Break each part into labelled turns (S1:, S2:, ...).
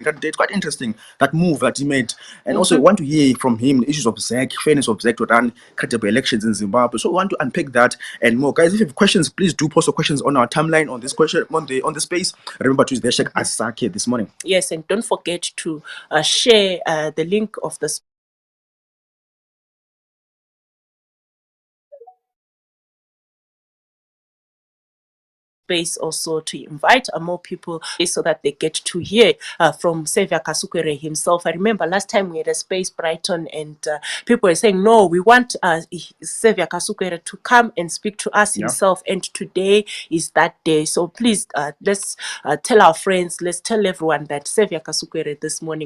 S1: candidate. Quite interesting, that move that he made. And also, I want to hear from him the issues of ZAC, fairness of ZAC to run credible elections in Zimbabwe. So, I want to unpack that and more. Guys, if you have questions, please do post your questions on our timeline on this question, on the space. Remember to use the hashtag Asake this morning.
S2: Yes, and don't forget to share the link of the space also to invite more people so that they get to hear from Saviour Kasukuwere himself. I remember last time we had a space, Brighton, and people were saying, no, we want Saviour Kasukuwere to come and speak to us himself. And today is that day. So please, let's tell our friends, let's tell everyone that Saviour Kasukuwere this morning.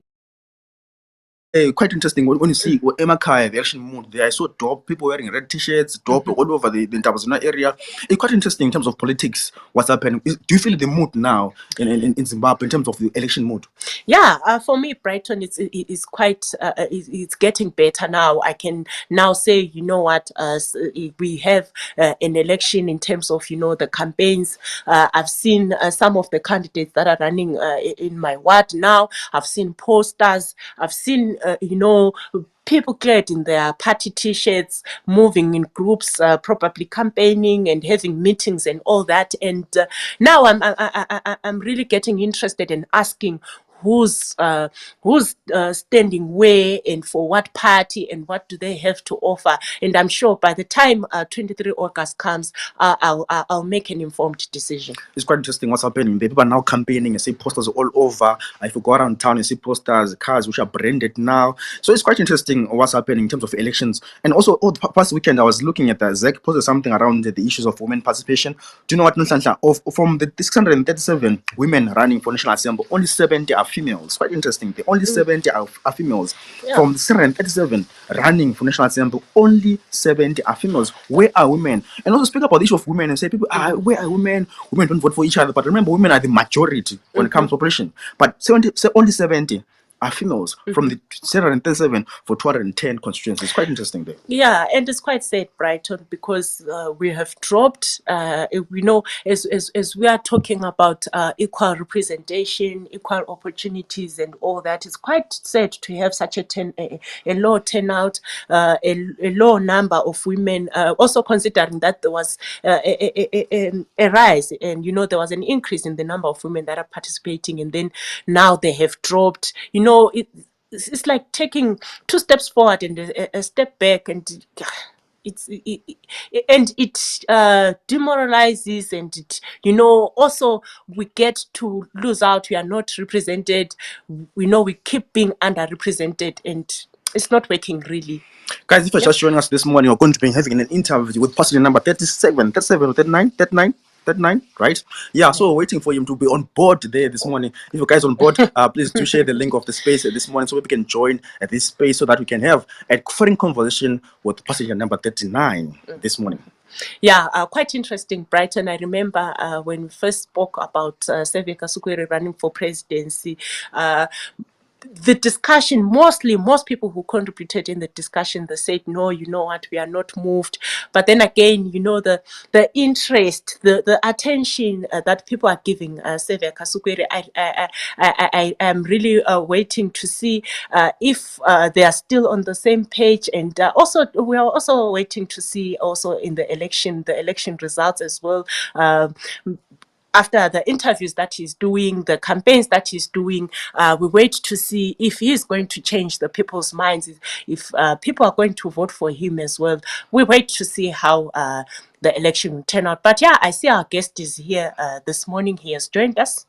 S1: Quite interesting when you see Emakai, the action mood there. I saw dope people wearing red t-shirts, dope all over the Ntabazona area. It's quite interesting in terms of politics. What's happening? Do you feel the mood now in Zimbabwe in terms of the election mood?
S2: Yeah, for me, Brighton is quite it's getting better now. I can now say, you know what, we have an election in terms of, you know, the campaigns. I've seen some of the candidates that are running in my ward now. I've seen posters. I've seen you know, people clad in their party t-shirts, moving in groups, probably campaigning and having meetings and all that. And now I'm really getting interested in asking who's standing where and for what party and what do they have to offer. And I'm sure by the time 23 August comes, I'll make an informed decision.
S1: It's quite interesting what's happening. The people are now campaigning. You see posters all over. If you go around town, you see posters, cars which are branded now. So it's quite interesting what's happening in terms of elections. And also, the past weekend, I was looking at the ZAC posted something around the issues of women participation. Do you know what, Nhlanhla? From the 637 women running for National Assembly, only 70 are females. Quite interesting. The only 70 are females. Yeah. From the 637 running for National Assembly, only 70 are females. Where are women? And also speak about the issue of women and say, people, where are women? Women don't vote for each other. But remember, women are the majority when it comes to population. But only 70 are females from the 737 for 210 constituencies. It's quite interesting there.
S2: Yeah, and it's quite sad, Brighton, because we have dropped, we know, as we are talking about equal representation, equal opportunities and all that, it's quite sad to have such a low turnout, a low number of women, also considering that there was a rise and, you know, there was an increase in the number of women that are participating, and then now they have dropped. You know, it's like taking 2 steps forward and a step back, and it demoralizes, and it, you know, also we get to lose out. We are not represented. We know we keep being underrepresented, and it's not working really.
S1: Guys, if you're just joining us this morning, we're going to be having an interview with passenger number 37 or 39, right? Yeah, so we're waiting for him to be on board there this morning. If you guys are on board, please do share the link of the space this morning so we can join at this space so that we can have a foreign conversation with passenger number 39 this morning.
S2: Yeah, quite interesting, Brighton. I remember when we first spoke about Saviour Kasukuwere running for presidency, the discussion, most people who contributed in the discussion, they said, no, you know what, we are not moved. But then again, you know, the interest, the attention that people are giving Saviour Kasukuwere, I am really waiting to see if they are still on the same page. And also, we are also waiting to see also in the election results as well. After the interviews that he's doing, the campaigns that he's doing, we wait to see if he is going to change the people's minds, if people are going to vote for him as well. We wait to see how the election will turn out. But yeah, I see our guest is here this morning. He has joined us.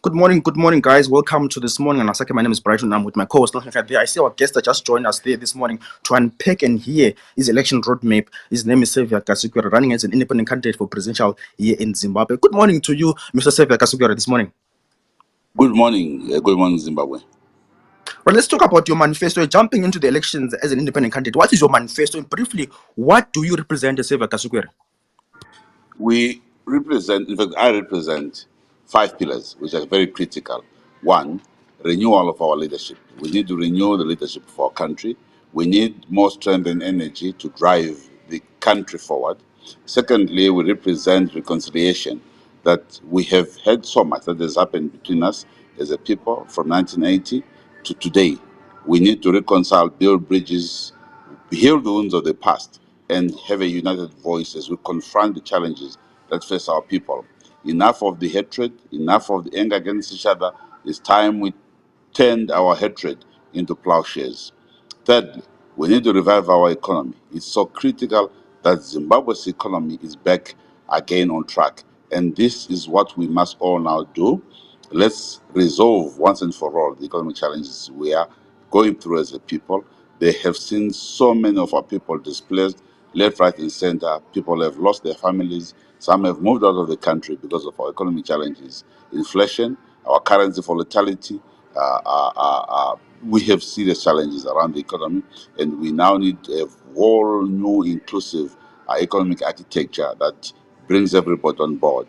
S1: Good morning, guys. Welcome to this morning. And my name is Brighton. I'm with my co-host. I see our guest that just joined us there this morning to unpack and hear his election roadmap. His name is Saviour Kasukuwere, running as an independent candidate for presidential here in Zimbabwe. Good morning to you, Mr. Saviour Kasukuwere, this morning.
S3: Good morning. Good morning, Zimbabwe.
S1: Well, let's talk about your manifesto. Jumping into the elections as an independent candidate, what is your manifesto? And briefly, what do you represent as Saviour Kasukuwere?
S3: We represent, in fact, I represent 5 pillars, which are very critical. 1, renewal of our leadership. We need to renew the leadership of our country. We need more strength and energy to drive the country forward. Secondly, we represent reconciliation, that we have had so much that has happened between us, as a people from 1980 to today. We need to reconcile, build bridges, heal the wounds of the past, and have a united voice as we confront the challenges that face our people. Enough of the hatred, enough of the anger against each other. It's time we turned our hatred into plowshares. Thirdly, we need to revive our economy. It's so critical that Zimbabwe's economy is back again on track. And this is what we must all now do. Let's resolve once and for all the economic challenges we are going through as a people. They have seen so many of our people displaced, left, right, and center. People have lost their families. Some have moved out of the country because of our economic challenges. Inflation, our currency volatility, we have serious challenges around the economy, and we now need a whole new inclusive economic architecture that brings everybody on board.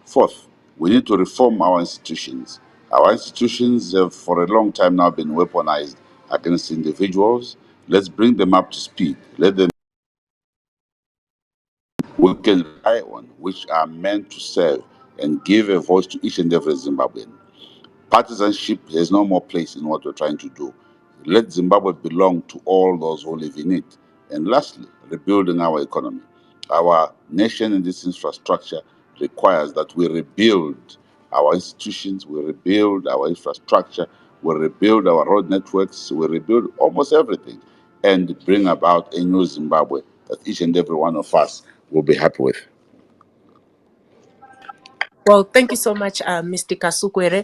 S3: Fourth, we need to reform our institutions. Our institutions have for a long time now been weaponized against individuals. Let's bring them up to speed. Let them we can rely on, which are meant to serve and give a voice to each and every Zimbabwean. Partisanship has no more place in what we're trying to do. Let Zimbabwe belong to all those who live in it. And lastly, rebuilding our economy. Our nation and this infrastructure requires that we rebuild our institutions, we rebuild our infrastructure, we rebuild our road networks, we rebuild almost everything and bring about a new Zimbabwe that each and every one of us will be happy with.
S2: Well, thank you so much, Mr. Kasukuwere.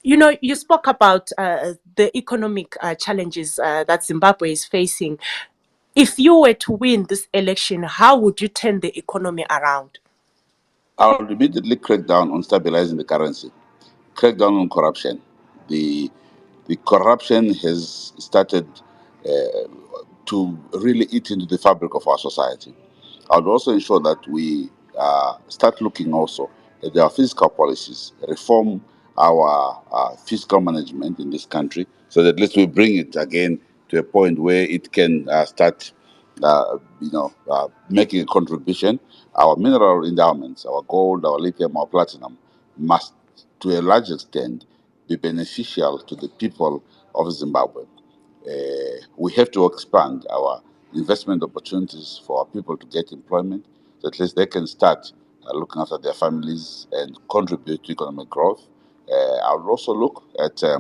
S2: You spoke about the economic challenges that Zimbabwe is facing. If you were to win this election, how would you turn the economy around?
S3: I'll immediately crack down on stabilizing the currency, crack down on corruption. The the corruption has started to really eat into the fabric of our society. I would also ensure that we start looking also at our fiscal policies, reform our fiscal management in this country, so that at least we bring it again to a point where it can start, making a contribution. Our mineral endowments, our gold, our lithium, our platinum, must, to a large extent, be beneficial to the people of Zimbabwe. We have to expand our investment opportunities for our people to get employment, so at least they can start looking after their families and contribute to economic growth. I would also look at uh,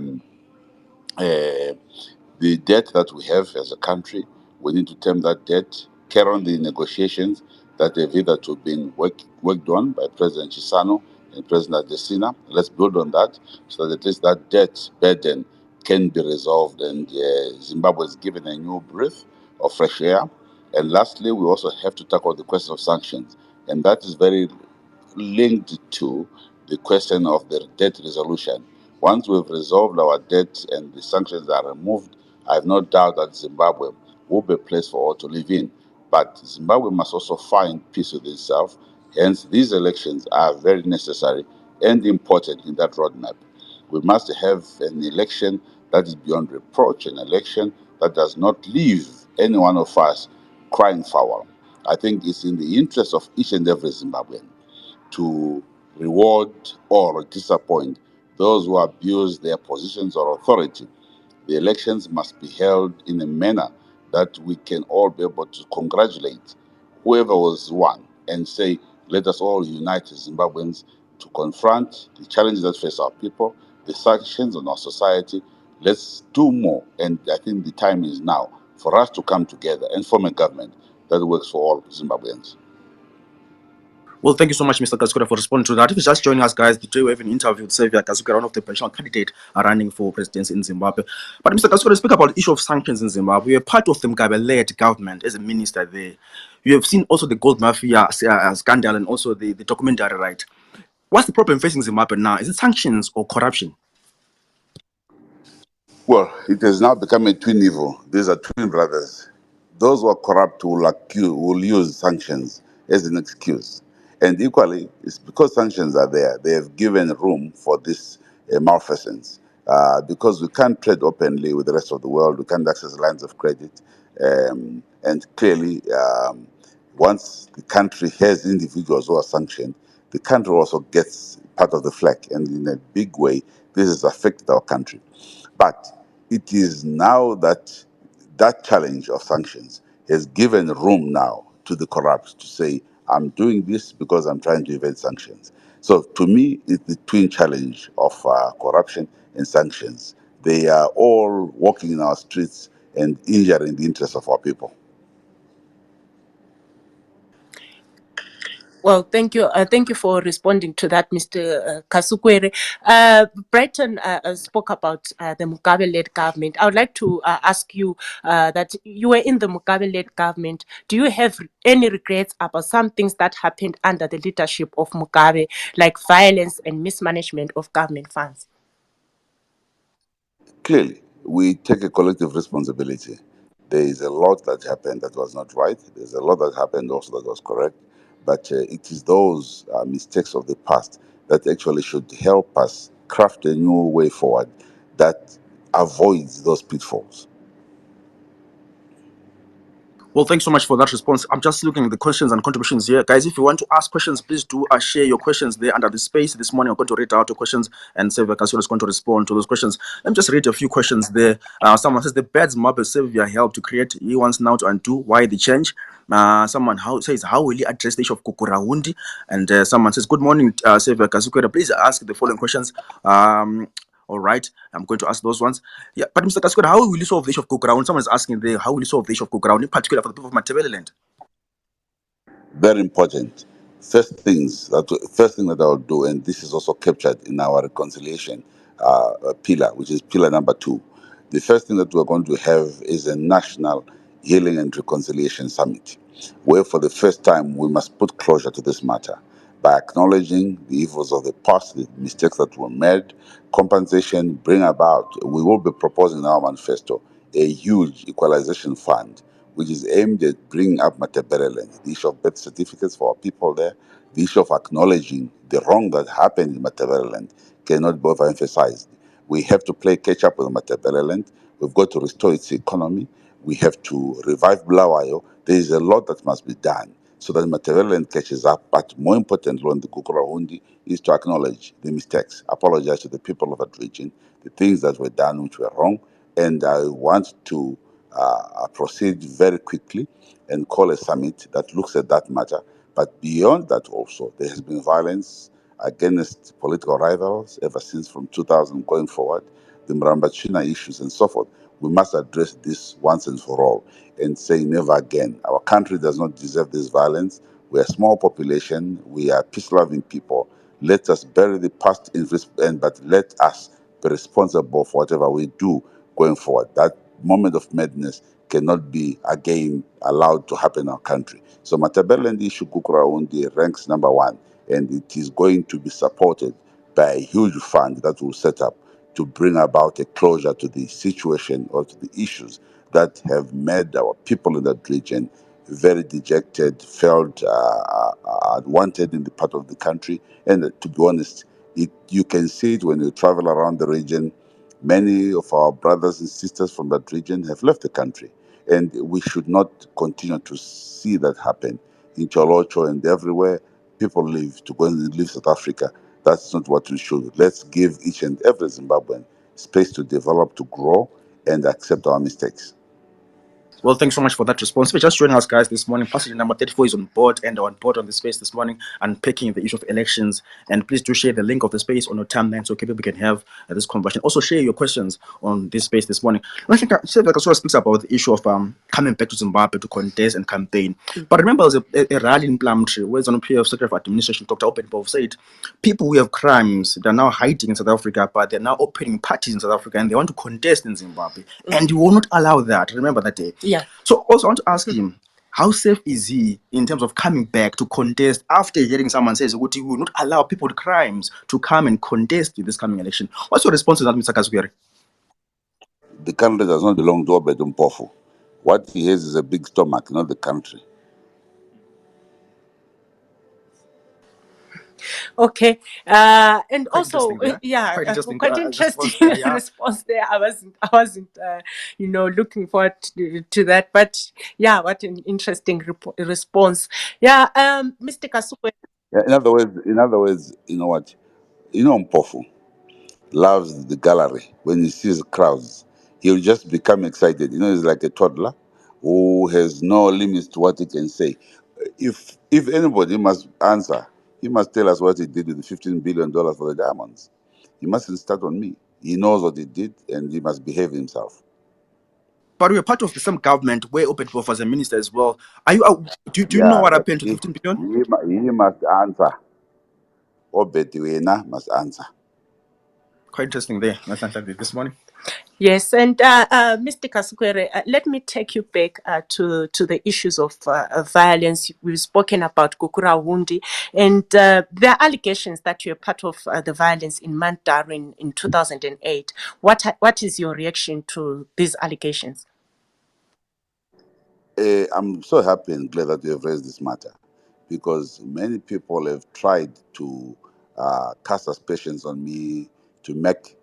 S3: the debt that we have as a country. We need to tame that debt, carry on the negotiations that have hitherto been worked on by President Chisano and President Adesina. Let's build on that so that at least that debt burden can be resolved and Zimbabwe is given a new breath of fresh air. And lastly, we also have to tackle the question of sanctions. And that is very linked to the question of the debt resolution. Once we've resolved our debt and the sanctions are removed, I have no doubt that Zimbabwe will be a place for all to live in. But Zimbabwe must also find peace with itself. Hence, these elections are very necessary and important in that roadmap. We must have an election that is beyond reproach, an election that does not leave any one of us crying foul. I think it's in the interest of each and every Zimbabwean to reward or disappoint those who abuse their positions or authority. The elections must be held in a manner that we can all be able to congratulate whoever was won and say, let us all unite as Zimbabweans to confront the challenges that face our people, the sanctions on our society. Let's do more. And I think the time is now for us to come together and form a government that works for all Zimbabweans.
S1: Well, thank you so much, Mr. Kasukuwere, for responding to that. If you're just joining us, guys, today we have an interview with Saviour Kasukuwere, one of the potential candidates running for presidency in Zimbabwe. But Mr. Kasukuwere, speak about the issue of sanctions in Zimbabwe. You're part of the Mugabe-led government as a minister there. You have seen also the gold mafia scandal and also the documentary, right? What's the problem facing Zimbabwe now? Is it sanctions or corruption?
S3: Well, it has now become a twin evil. These are twin brothers. Those who are corrupt will use sanctions as an excuse. And equally, it's because sanctions are there, they have given room for this malfeasance. Because we can't trade openly with the rest of the world, we can't access lines of credit. And clearly, once the country has individuals who are sanctioned, the country also gets part of the flack. And in a big way, This has affected our country. But it is now that that challenge of sanctions has given room now to the corrupt to say, I'm doing this because I'm trying to evade sanctions. So to me, it's the twin challenge of corruption and sanctions. They are all walking in our streets and injuring the interests of our people.
S2: Well, thank you. Thank you for responding to that, Mr. Kasukuwere. Brighton spoke about the Mugabe-led government. I would like to ask you that you were in the Mugabe-led government. Do you have any regrets about some things that happened under the leadership of Mugabe, like violence and mismanagement of government funds?
S3: Clearly, we take a collective responsibility. There is a lot that happened that was not right. There's a lot that happened also that was correct. But it is those mistakes of the past that actually should help us craft a new way forward that avoids those pitfalls.
S1: Well, thanks so much for that response. I'm just looking at the questions and contributions here. Guys, if you want to ask questions, please do share your questions there under the space. This morning, I'm going to read out your questions and Saviour Kasukuwere is going to respond to those questions. Let me just read a few questions there. Someone says, the bad Zimbabwe Saviour helped to create. He wants now to undo. Why the change? Someone says, how will he address the issue of Kukuraundi? And someone says, good morning, Saviour Kasukuwere. Please ask the following questions. All right, I'm going to ask those ones. Yeah, but Mr. Kasukuwere, how will you solve the issue of Kukuraundi? Someone is asking there, how will you solve the issue of Kukuraundi, in particular for the people of Matabeleland?
S3: Very important. First thing that I will do, and this is also captured in our reconciliation pillar, which is pillar number 2. The first thing that we're going to have is a national healing and reconciliation summit, where for the first time we must put closure to this matter by acknowledging the evils of the past, the mistakes that were made, compensation, bring about. We will be proposing in our manifesto a huge equalization fund which is aimed at bringing up Matabeleland, the issue of birth certificates for our people there, the issue of acknowledging the wrong that happened in Matabeleland cannot be overemphasized. We have to play catch up with Matabeleland. We've got to restore its economy. We have to revive Bulawayo. There is a lot that must be done so that Matabeleland catches up. But more importantly, on the Kukuraundi is to acknowledge the mistakes, apologize to the people of that region, the things that were done which were wrong. And I want to proceed very quickly and call a summit that looks at that matter. But beyond that also, there has been violence against political rivals ever since from 2000 going forward, the Mrambachina issues and so forth. We must address this once and for all and say never again. Our country does not deserve this violence. We are a small population. We are peace-loving people. Let us bury the past, but let us be responsible for whatever we do going forward. That moment of madness cannot be again allowed to happen in our country. So Matabeleland issue Kukuraundi ranks number 1, and it is going to be supported by a huge fund that will set up to bring about a closure to the situation or to the issues that have made our people in that region very dejected, felt unwanted in the part of the country. And to be honest, you can see it when you travel around the region. Many of our brothers and sisters from that region have left the country, and we should not continue to see that happen in Cholocho and everywhere people live to go and leave South Africa. That's not what we should. Let's give each and every Zimbabwean space to develop, to grow, and accept our mistakes.
S1: Well, thanks so much for that response. For just joining us, guys, this morning. Passenger number 34 is on board and on board on the space this morning, unpacking the issue of elections. And please do share the link of the space on your timeline so people can have this conversation. Also, share your questions on this space this morning. I think Saviour Kasukuwere speaks about the issue of coming back to Zimbabwe to contest and campaign. But remember, there was a rally in Plumtree where ZANU PF Secretary of Administration, Dr. Openbov, said people who have crimes, they're now hiding in South Africa, but they're now opening parties in South Africa and they want to contest in Zimbabwe. And you will not allow that. Remember that day.
S2: Yeah.
S1: So also I want to ask him, how safe is he in terms of coming back to contest after hearing someone says, "Would you will not allow people with crimes to come and contest in this coming election?" What's your response to that, Mr. Kasukuwere?
S3: The country does not belong to Obed Mpofu. What he has is a big stomach, not the country.
S2: Okay, and
S1: Quite
S2: also,
S1: interesting there.
S2: yeah,
S1: Quite interesting.
S2: quite
S1: Response
S2: interesting
S1: there, yeah.
S2: response there. I wasn't, looking forward to that, but yeah, what an interesting response. Yeah, Mr. Kasukuwere.
S3: Yeah, in other words, you know what? You know Mpofu. loves the gallery. When he sees crowds, he'll just become excited. He's like a toddler who has no limits to what he can say. If anybody must answer, he must tell us what he did with the $15 billion for the diamonds. He mustn't start on me. He knows what he did, and he must behave himself.
S1: But we were part of the same government where Obedwov was a minister as well. Are you? Do you know
S3: Yeah,
S1: what
S3: but
S1: happened to 15 billion?
S3: he must answer. Obediwena must answer.
S1: Quite interesting there. This morning.
S2: Yes, and Mr. Kasukuwere, let me take you back to the issues of violence. We've spoken about Kukura Wundi, and there are allegations that you're part of the violence in Mandara in 2008. What is your reaction to these allegations?
S3: I'm so happy and glad that you have raised this matter, because many people have tried to cast aspersions on me, to make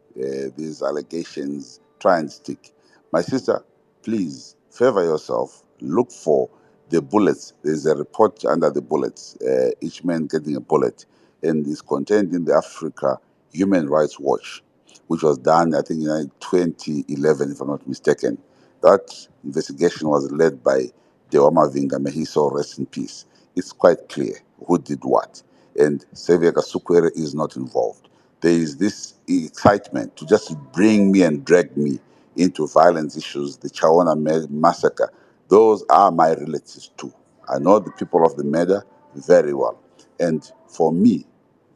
S3: these allegations try and stick. My sister, please favor yourself. Look for the bullets. There's a report under the bullets, each man getting a bullet, and it's contained in the Africa Human Rights Watch, which was done, I think, in 2011, if I'm not mistaken. That investigation was led by Dewama Vinga, may he so rest in peace. It's quite clear who did what, and Saviour Kasukuwere is not involved. There is this excitement to just bring me and drag me into violence issues, the Chawana massacre. Those are my relatives too. I know the people of the Meda very well. And for me,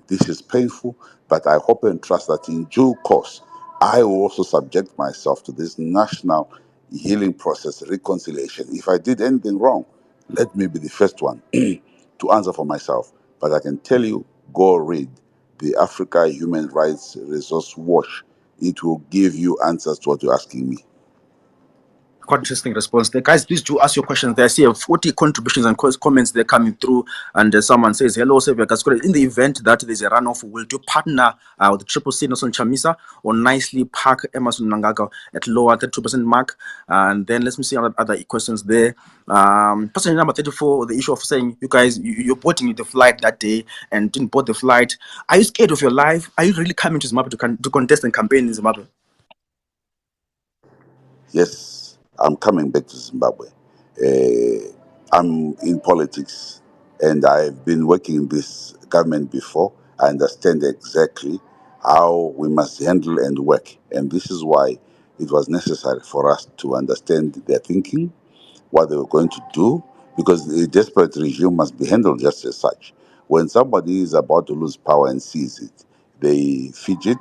S3: this is painful, but I hope and trust that in due course, I will also subject myself to this national healing process, reconciliation. If I did anything wrong, let me be the first one to answer for myself. But I can tell you, go read the Africa Human Rights Resource Watch. It will give you answers to what you're asking me.
S1: Quite interesting response there. Guys, please do ask your questions there. I see 40 contributions and comments there coming through. And someone says, hello, Saviour Kasukuwere. In the event that there's a runoff, will you partner with the Triple C, Nelson Chamisa, or nicely park Emerson Mnangagwa at lower 32% mark? And then let's see other questions there. Person number 34, the issue of saying, you guys, you're boarding the flight that day and didn't board the flight. Are you scared of your life? Are you really coming to Zimbabwe to contest and campaign in Zimbabwe?
S3: Yes, I'm coming back to Zimbabwe. I'm in politics, and I've been working in this government before. I understand exactly how we must handle and work. And this is why it was necessary for us to understand their thinking, what they were going to do, because a desperate regime must be handled just as such. When somebody is about to lose power and sees it, they fidget,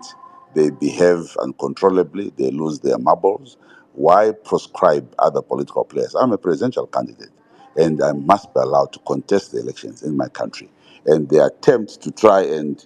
S3: they behave uncontrollably, they lose their marbles. Why proscribe other political players? I'm a presidential candidate, and I must be allowed to contest the elections in my country. And the attempt to try and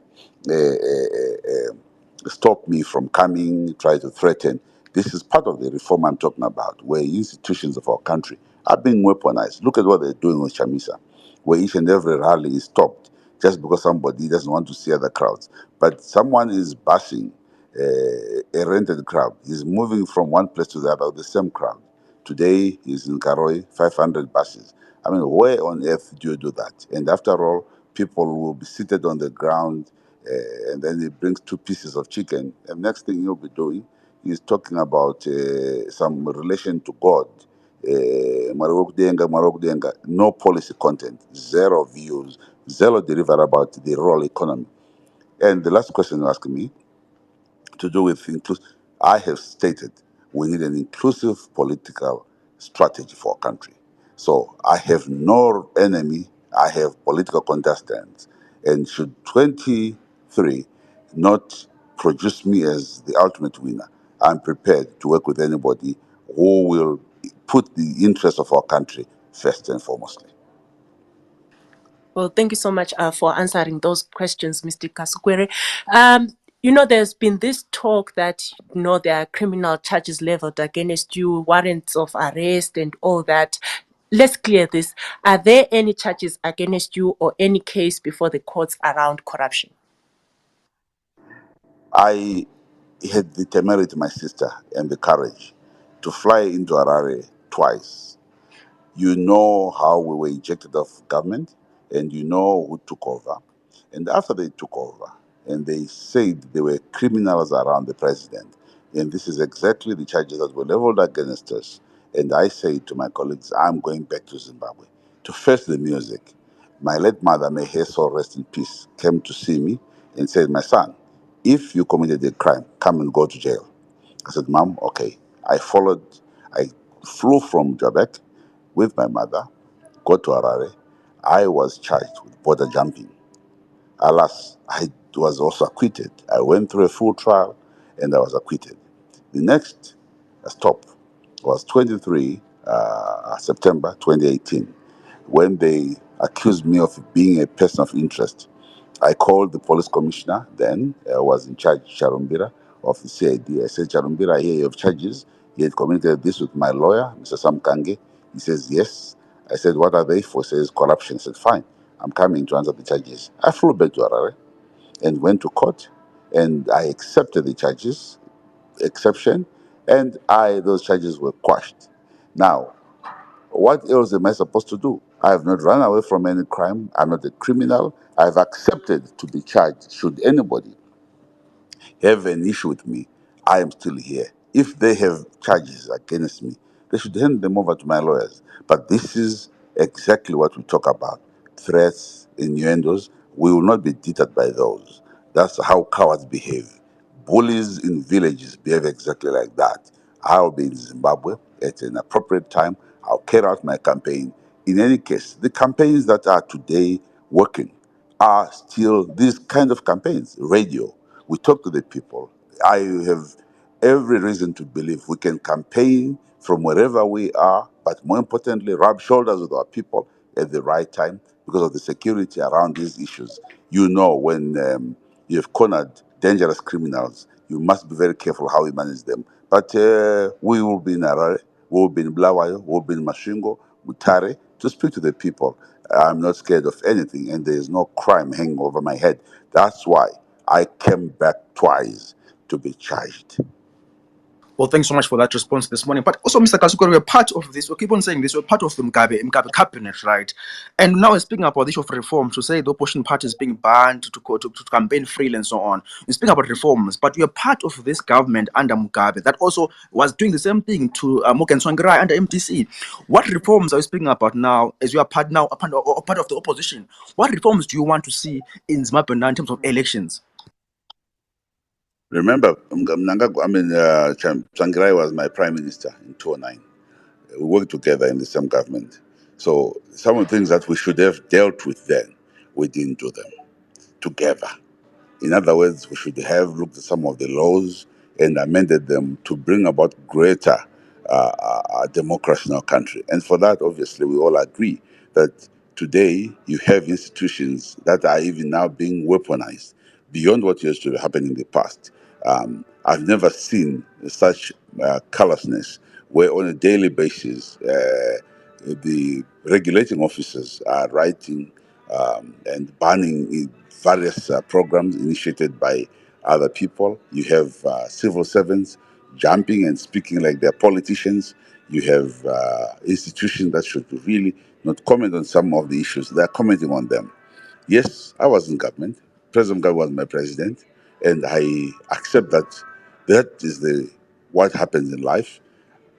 S3: stop me from coming, try to threaten. This is part of the reform I'm talking about, where institutions of our country are being weaponized. Look at what they're doing with Chamisa, where each and every rally is stopped just because somebody doesn't want to see other crowds. But someone is bashing a rented crowd. He's moving from one place to the other with the same crowd. Today he's in Karoi, 500 buses. I mean, where on earth do you do that? And after all, people will be seated on the ground, and then he brings two pieces of chicken. And next thing he'll be doing is talking about some relation to God. No policy content, zero views, zero deliver about the rural economy. And the last question you asked me to do with inclusive, I have stated we need an inclusive political strategy for our country. So I have no enemy, I have political contestants. And should 23 not produce me as the ultimate winner, I'm prepared to work with anybody who will put the interests of our country first and foremostly.
S2: Well, thank you so much for answering those questions, Mr. Kasukuwere. There's been this talk that, there are criminal charges leveled against you, warrants of arrest and all that. Let's clear this. Are there any charges against you or any case before the courts around corruption?
S3: I had the temerity, my sister, and the courage to fly into Harare twice. You know how we were ejected of government, and you know who took over. And after they took over, and they said there were criminals around the president. And this is exactly the charges that were leveled against us. And I said to my colleagues, I'm going back to Zimbabwe to face the music. My late mother, may her soul rest in peace, came to see me and said, my son, if you committed a crime, come and go to jail. I said, Mom, okay. I flew from Joburg with my mother, got to Harare. I was charged with border jumping. Alas, I was also acquitted. I went through a full trial and I was acquitted. The next stop was 23 September 2018 when they accused me of being a person of interest. I called the police commissioner then, was in charge, Charumbira, of the CID. I said, Charumbira, I hear you have charges. He had communicated this with my lawyer, Mr. Sam Kange. He says, yes. I said, what are they for? He says, corruption. I said, fine, I'm coming to answer the charges. I flew back to Harare and went to court, and I accepted the charges, exception, and those charges were quashed. Now, what else am I supposed to do? I have not run away from any crime. I'm not a criminal. I've accepted to be charged. Should anybody have an issue with me, I am still here. If they have charges against me, they should hand them over to my lawyers. But this is exactly what we talk about: threats, innuendos. We will not be deterred by those. That's how cowards behave. Bullies in villages behave exactly like that. I'll be in Zimbabwe at an appropriate time. I'll carry out my campaign. In any case, the campaigns that are today working are still these kind of campaigns. Radio, we talk to the people. I have every reason to believe we can campaign from wherever we are, but more importantly, rub shoulders with our people at the right time because of the security around these issues. You know, when you've cornered dangerous criminals, you must be very careful how you manage them. But we will be in Harare, we will be in Blawayo, we will be in Mashingo, Mutare, to speak to the people. I'm not scared of anything, and there is no crime hanging over my head. That's why I came back twice to be charged.
S1: Well, thanks so much for that response this morning. But also, Mr. Kasukuwere, we're part of this. We keep on saying this. We're part of the Mugabe cabinet, right? And now we're speaking about the issue of reform. To say the opposition party is being banned to campaign freely and so on. We speak about reforms, but you're part of this government under Mugabe that also was doing the same thing to Morgan Tsvangirai under MDC. What reforms are you speaking about now, as you are part now, part of the opposition? What reforms do you want to see in Zimbabwe now in terms of elections?
S3: Remember, Mnangagwa, Tsvangirai was my prime minister in 2009. We worked together in the same government. So some of the things that we should have dealt with then, we didn't do them together. In other words, we should have looked at some of the laws and amended them to bring about greater democracy in our country. And for that, obviously, we all agree that today you have institutions that are even now being weaponized beyond what used to happen in the past. I've never seen such callousness where on a daily basis the regulating officers are writing and banning various programs initiated by other people. You have civil servants jumping and speaking like they're politicians. You have institutions that should really not comment on some of the issues. They're commenting on them. Yes, I was in government. President Mugabe was my president, and I accept that that is the what happens in life.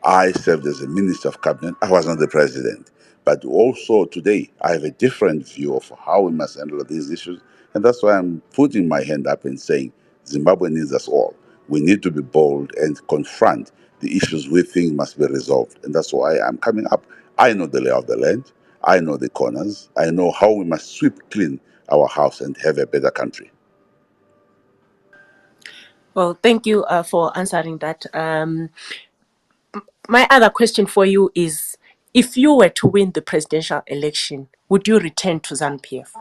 S3: I served as a minister of cabinet. I was not the president. But also today, I have a different view of how we must handle these issues. And that's why I'm putting my hand up and saying Zimbabwe needs us all. We need to be bold and confront the issues we think must be resolved. And that's why I'm coming up. I know the lay of the land. I know the corners. I know how we must sweep clean our house and have a better country.
S2: Well, thank you for answering that. My other question for you is, if you were to win the presidential election, would you return to ZANU PF?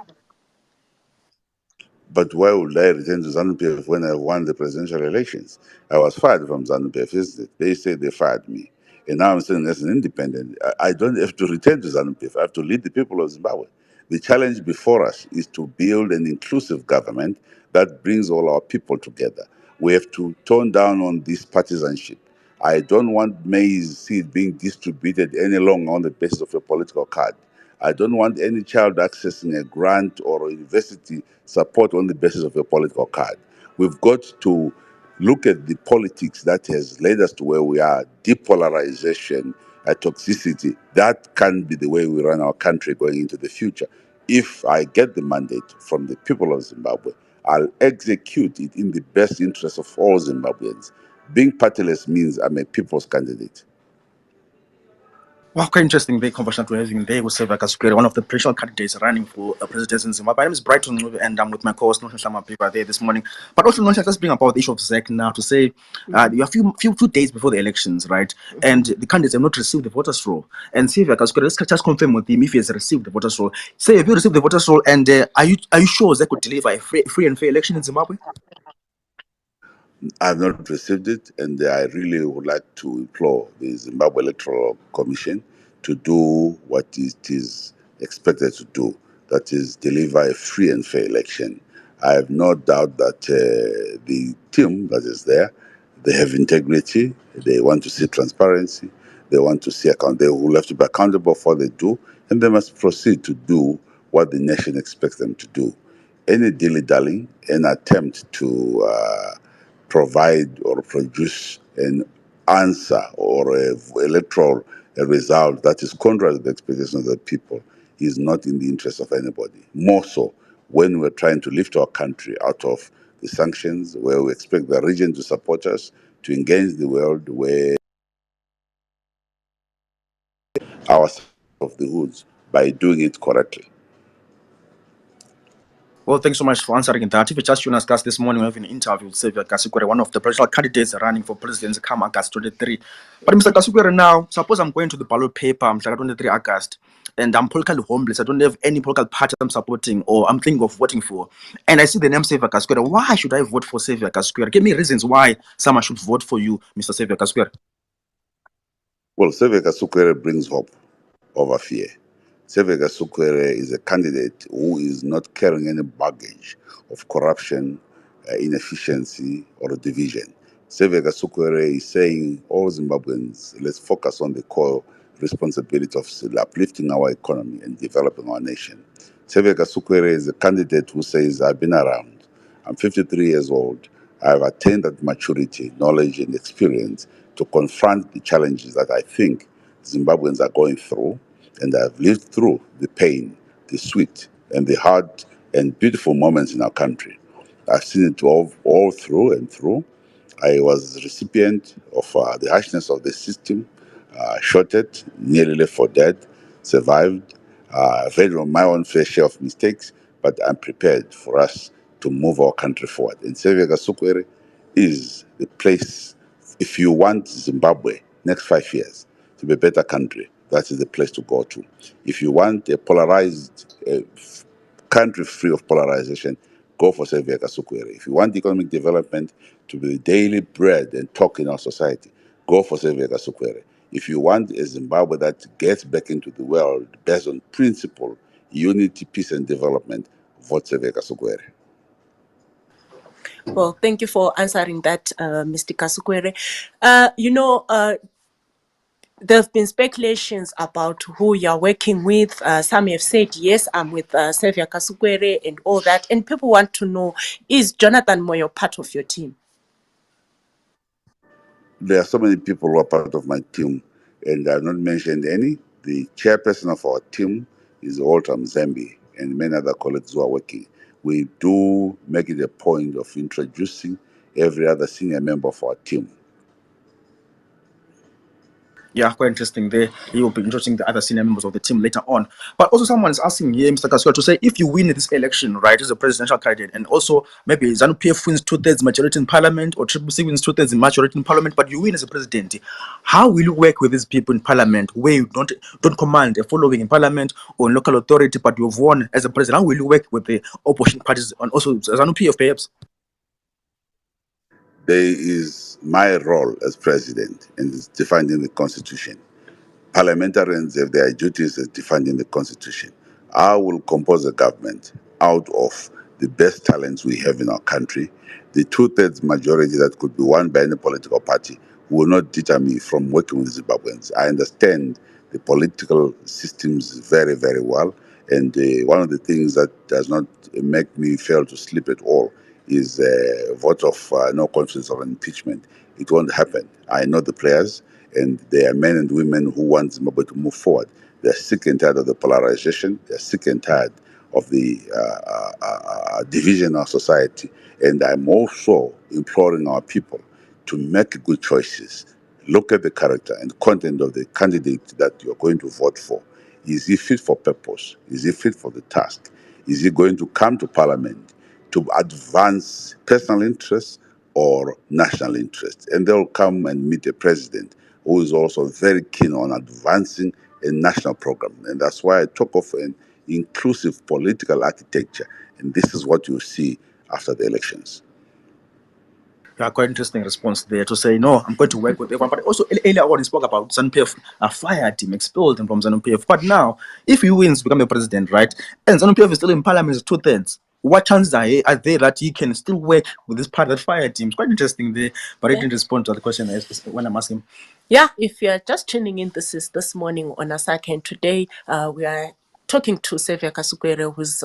S3: But why would I return to ZANU PF when I won the presidential elections? I was fired from ZANU PF, isn't it? They said they fired me. And now I'm sitting as an independent. I don't have to return to ZANU PF. I have to lead the people of Zimbabwe. The challenge before us is to build an inclusive government that brings all our people together. We have to tone down on this partisanship. I don't want maize seed being distributed any longer on the basis of a political card. I don't want any child accessing a grant or university support on the basis of a political card. We've got to look at the politics that has led us to where we are, depolarization, toxicity. That can be the way we run our country going into the future. If I get the mandate from the people of Zimbabwe, I'll execute it in the best interest of all Zimbabweans. Being partyless means I'm a people's candidate.
S1: Well, quite interesting the conversation that we're having there with Saviour Kasukuwere, one of the presidential candidates running for presidency in Zimbabwe. My name is Brighton, and I'm with my co-host Nosha Shlama Pipa there this morning. But also, Nosha, let's bring about the issue of ZEC now to say you are few days before the elections, right? And the candidates have not received the voters' roll. And Saviour Kasukuwere, let's just confirm with him if he has received the voters' roll. Say, have you received the voters' roll? And are you sure ZEC could deliver a free and fair election in Zimbabwe?
S3: I've not received it, and I really would like to implore the Zimbabwe Electoral Commission to do what it is expected to do, that is, deliver a free and fair election. I have no doubt that the team that is there, they have integrity, they want to see transparency, they want to see they will have to be accountable for what they do, and they must proceed to do what the nation expects them to do. Any dilly-dallying, an attempt to provide or produce an answer or an electoral result that is contrary to the expectations of the people is not in the interest of anybody. More so when we're trying to lift our country out of the sanctions, where we expect the region to support us, to engage the world, where our of the hoods by doing it correctly.
S1: Well, thanks so much for answering that. If you just joined us this morning, we have an interview with Saviour Kasukuwere, one of the presidential candidates running for presidency come August 23. But Mr. Kasukuwere, now, suppose I'm going to the ballot paper, I'm like 23 August, and I'm politically homeless. I don't have any political party I'm supporting or I'm thinking of voting for. And I see the name Saviour Kasukuwere. Why should I vote for Saviour Kasukuwere? Give me reasons why someone should vote for you, Mr. Saviour Kasukuwere.
S3: Well, Saviour Kasukuwere brings hope over fear. Saviour Kasukuwere is a candidate who is not carrying any baggage of corruption, inefficiency, or division. Saviour Kasukuwere is saying, all Zimbabweans, let's focus on the core responsibility of uplifting our economy and developing our nation. Saviour Kasukuwere is a candidate who says, I've been around. I'm 53 years old. I've attained that maturity, knowledge, and experience to confront the challenges that I think Zimbabweans are going through, and I've lived through the pain, the sweet, and the hard and beautiful moments in our country. I've seen it all through and through. I was the recipient of the harshness of the system, shot at, nearly left for dead, survived. I've had my own fair share of mistakes, but I'm prepared for us to move our country forward. And Saviour Kasukuwere is the place, if you want Zimbabwe next 5 years to be a better country, that is the place to go to. If you want a polarized country free of polarization, go for Saviour Kasukuwere. If you want economic development to be the daily bread and talk in our society, go for Saviour Kasukuwere. If you want a Zimbabwe that gets back into the world based on principle, unity, peace, and development, vote Saviour Kasukuwere.
S2: Well, thank you for answering that, Mr. Kasukuwere. There have been speculations about who you're working with. Some have said, yes, I'm with Saviour Kasukuwere and all that. And people want to know, is Jonathan Moyo part of your team?
S3: There are so many people who are part of my team, and I've not mentioned any. The chairperson of our team is Walter Mzembe, and many other colleagues who are working. We do make it a point of introducing every other senior member of our team.
S1: Yeah, quite interesting there. You will be introducing the other senior members of the team later on. But also someone is asking here, Mr. Kasukuwere, to say if you win this election, right, as a presidential candidate, and also maybe ZANU PF wins 2/3 majority in parliament, or CCC wins 2/3 majority in parliament, but you win as a president, how will you work with these people in parliament where you don't command a following in parliament or in local authority, but you've won as a president? How will you work with the opposition parties and also ZANU PF perhaps?
S3: There is my role as president, and it's defined in the Constitution. Parliamentarians have their duties as defined in the Constitution. I will compose a government out of the best talents we have in our country. The 2/3 majority that could be won by any political party will not deter me from working with Zimbabweans. I understand the political systems very, very well. And one of the things that does not make me fail to sleep at all is a vote of no confidence of impeachment. It won't happen. I know the players, and they are men and women who want Zimbabwe to move forward. They're sick and tired of the polarization. They're sick and tired of the division of society. And I'm also imploring our people to make good choices. Look at the character and content of the candidate that you're going to vote for. Is he fit for purpose? Is he fit for the task? Is he going to come to parliament to advance personal interests or national interests? And they'll come and meet a president who is also very keen on advancing a national program. And that's why I talk of an inclusive political architecture. And this is what you see after the elections.
S1: Yeah, quite interesting response there to say, no, I'm going to work with everyone. But also, earlier on, he spoke about ZANU PF fired him, expelled him from ZANU PF. But now, if he wins, become a president, right, and ZANU PF is still in parliament, is 2/3, what chances are there that he can still work with this party that fired him? It's quite interesting there, but I didn't respond to the question when I'm asking.
S2: Yeah, if you're just tuning in, this is This Morning on Asaka, and today we are talking to Saviour Kasukuwere, who's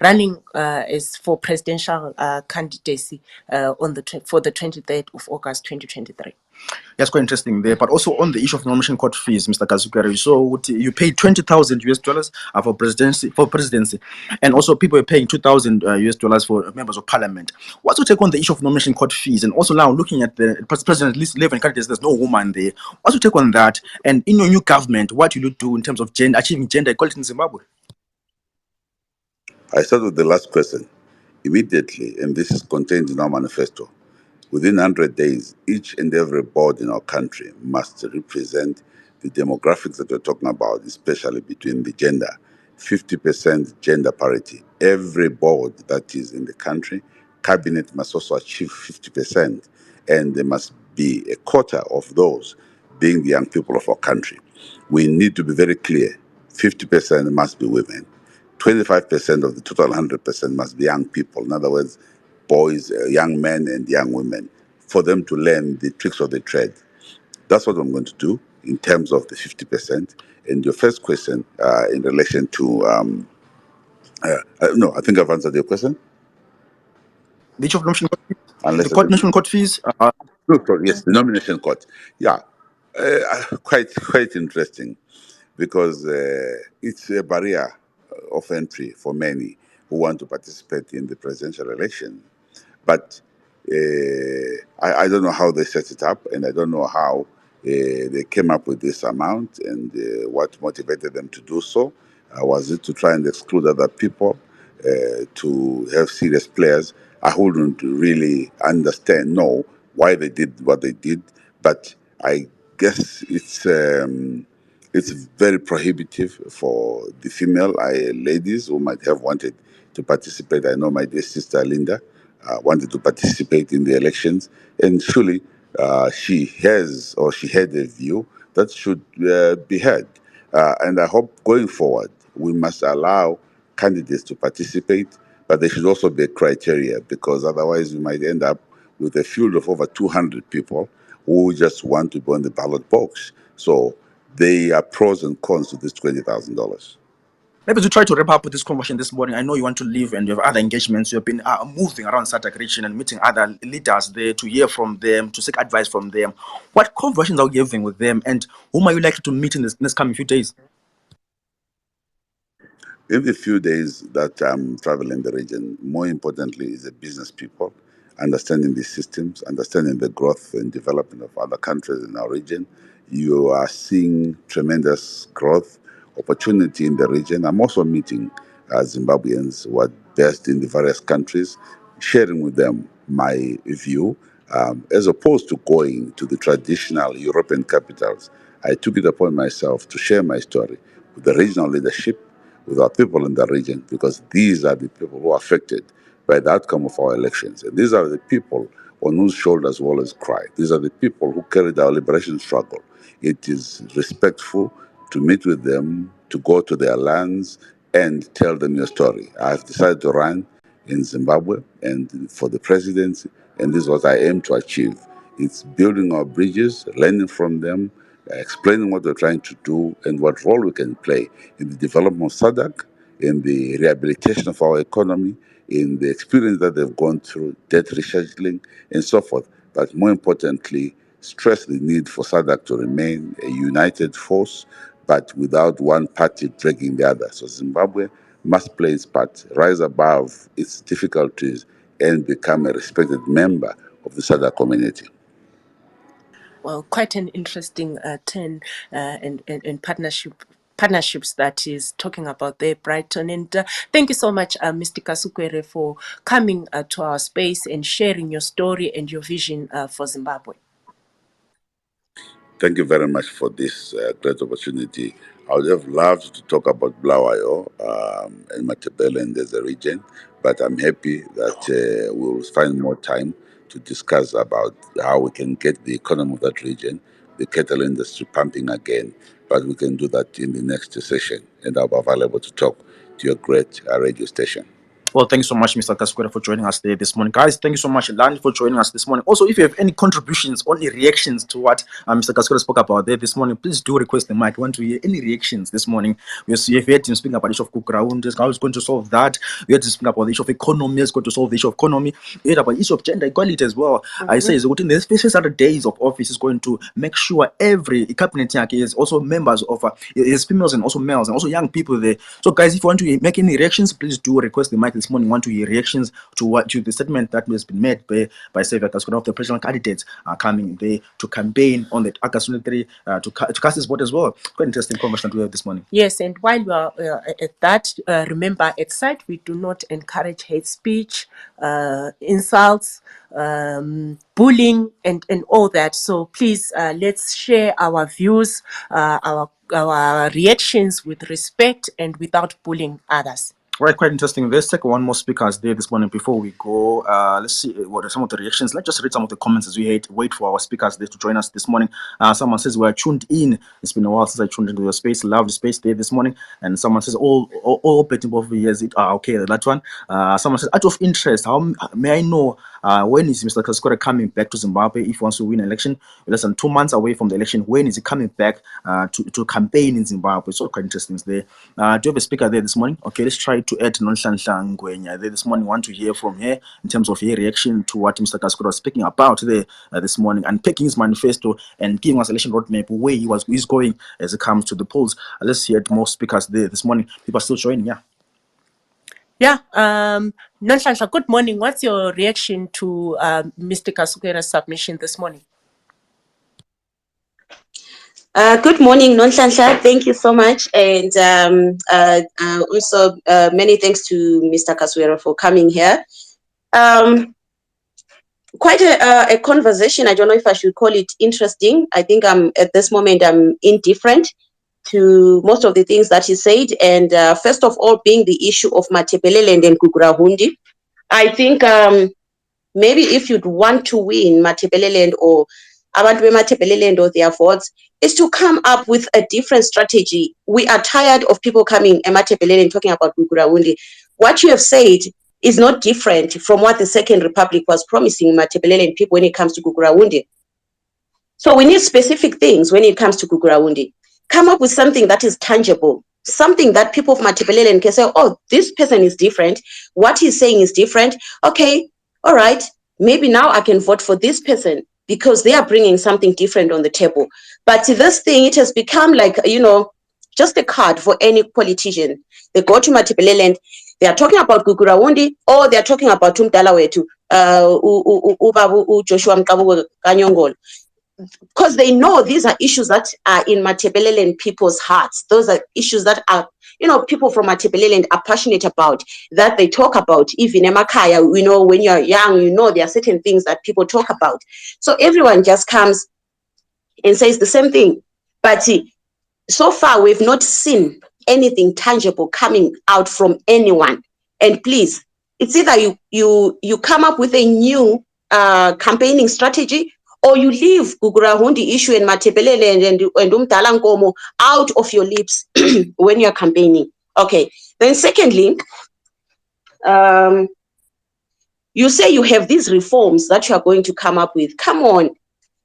S2: running as for presidential candidacy for the 23rd of August 2023.
S1: That's quite interesting there. But also on the issue of nomination court fees, Mr. Kasukuwere, so you paid $20,000 for presidency, and also people are paying $2,000 for members of parliament. What's your take on the issue of nomination court fees? And also now looking at the president list 11 candidates, there's no woman there. What's your take on that? And in your new government, what will you do in terms of achieving gender equality in Zimbabwe?
S3: I start with the last question. Immediately, and this is contained in our manifesto, within 100 days, each and every board in our country must represent the demographics that we're talking about, especially between the gender. 50% gender parity. Every board that is in the country, cabinet must also achieve 50%, and there must be a quarter of those being the young people of our country. We need to be very clear. 50% must be women. 25% of the total 100% must be young people. In other words, boys, young men and young women, for them to learn the tricks of the trade. That's what I'm going to do in terms of the 50%. And your first question in relation to, no, I think I've answered your question.
S1: The issue of nomination court fees,
S3: Unless
S1: nomination court fees.
S3: No, sorry, yes, the nomination court. Yeah, quite interesting, because it's a barrier of entry for many who want to participate in the presidential election. But I don't know how they set it up, and I don't know how they came up with this amount, and what motivated them to do so. Was it to try and exclude other people, to have serious players? I wouldn't really know why they did what they did, but I guess it's very prohibitive for the female ladies who might have wanted to participate. I know my dear sister Linda wanted to participate in the elections, and surely she had a view that should be heard. And I hope going forward we must allow candidates to participate, but there should also be a criteria, because otherwise we might end up with a field of over 200 people who just want to go in the ballot box. So there are pros and cons to this $20,000.
S1: Maybe to try to wrap up with this conversation this morning, I know you want to leave and you have other engagements. You've been moving around SADC region and meeting other leaders there to hear from them, to seek advice from them. What conversations are you having with them, and whom are you likely to meet in this coming few days?
S3: In the few days that I'm traveling the region, more importantly is the business people, understanding the systems, understanding the growth and development of other countries in our region. You are seeing tremendous growth, opportunity in the region. I'm also meeting Zimbabweans who are based in the various countries, sharing with them my view, as opposed to going to the traditional European capitals. I took it upon myself to share my story with the regional leadership, with our people in the region, because these are the people who are affected by the outcome of our elections. And these are the people on whose shoulders we always cry. These are the people who carried our liberation struggle. It is respectful to meet with them, to go to their lands and tell them your story. I've decided to run in Zimbabwe and for the presidency, and this is what I aim to achieve. It's building our bridges, learning from them, explaining what we're trying to do and what role we can play in the development of SADC, in the rehabilitation of our economy, in the experience that they've gone through, debt rescheduling, and so forth. But more importantly, stress the need for SADC to remain a united force, but without one party dragging the other. So Zimbabwe must play its part, rise above its difficulties, and become a respected member of the SADC community.
S2: Well, quite an interesting turn and partnerships that is talking about there, Brighton. And thank you so much, Mr. Kasukuwere, for coming to our space and sharing your story and your vision for Zimbabwe.
S3: Thank you very much for this great opportunity. I would have loved to talk about Bulawayo and Matabeleland as a region, but I'm happy that we will find more time to discuss about how we can get the economy of that region, the cattle industry pumping again. But we can do that in the next session, and I'll be available to talk to your great radio station.
S1: Well, thank you so much, Mr. Kasukuwere, for joining us there this morning. Guys, thank you so much, Lani, for joining us this morning. Also, if you have any contributions or any reactions to what Mr. Kasukuwere spoke about there this morning, please do request the mic. We want to hear any reactions this morning. We have heard him speaking about the issue of ground, how he's going to solve that. We had to speak about the issue of economy, he's going to solve the issue of economy. We had about the issue of gender equality as well. I say, within the first 100 days of office, is going to make sure every cabinet is also members of is females and also males and also young people there. So, guys, if you want to make any reactions, please do request the mic this morning. Want to hear reactions to the statement that has been made by Saviour Kasukuwere, one of the presidential candidates coming there to campaign on the August 23 to cast his vote as well. Quite interesting conversation we have this morning.
S2: Yes, and while we are at that, remember at site we do not encourage hate speech, insults, bullying, and all that. So please let's share our views, our reactions with respect and without bullying others.
S1: Right, quite interesting. Let's take one more speakers there this morning before we go. Let's see what are some of the reactions. Let's just read some of the comments as we wait for our speakers there to join us this morning. Someone says we're tuned in. It's been a while since I tuned into your space. Love the space there this morning. And someone says all betting both years. Okay, that one. Someone says out of interest, how may I know when is Mr. Kasukuwere coming back to Zimbabwe if he wants to win an election? We're less than 2 months away from the election. When is he coming back to campaign in Zimbabwe? So quite interesting there. Do you have a speaker there this morning? Okay, let's try to add Nonhlanhla Ngwenya there this morning. Want to hear from her in terms of her reaction to what Mr. Kasukuwere was speaking about there this morning, and picking his manifesto and giving us election roadmap where he's going as it comes to the polls. Let's hear more speakers there this morning. People are still joining,
S2: Yeah, Nonhlanhla, good morning. What's your reaction to Mr. Kasukuwere's submission this morning?
S4: Good morning, Nonhlanhla. Thank you so much. And also many thanks to Mr. Kasukuwere for coming here. Quite a conversation. I don't know if I should call it interesting. I think at this moment I'm indifferent to most of the things that he said. And first of all, being the issue of Matabeleland and Gugurahundi, I think maybe if you'd want to win Matabeleland or Abantu beMatabeleland or their votes, is to come up with a different strategy. We are tired of people coming Matabeleland talking about Gugurahundi. What you have said is not different from what the Second Republic was promising Matabeleland people when it comes to Gugurahundi. So we need specific things when it comes to Gugurahundi. Come up with something that is tangible, something that people of Matabeleland can say, oh, this person is different. What he's saying is different. Okay, all right, maybe now I can vote for this person because they are bringing something different on the table. But this thing, it has become like, just a card for any politician. They go to Matabeleland, they are talking about Gugurahundi, or they are talking about Umdala Wethu, Joshua Mkabu Kanyongolo. Because they know these are issues that are in Matabeleland people's hearts. Those are issues that are, people from Matabeleland are passionate about, that they talk about. Even Emakaya, when you're young, there are certain things that people talk about. So everyone just comes and says the same thing. But so far, we've not seen anything tangible coming out from anyone. And please, it's either you come up with a new campaigning strategy, or you leave Gugurahundi issue and Matabeleland and Umdala Nkomo out of your lips when you're campaigning. Okay. Then secondly, you say you have these reforms that you are going to come up with. Come on.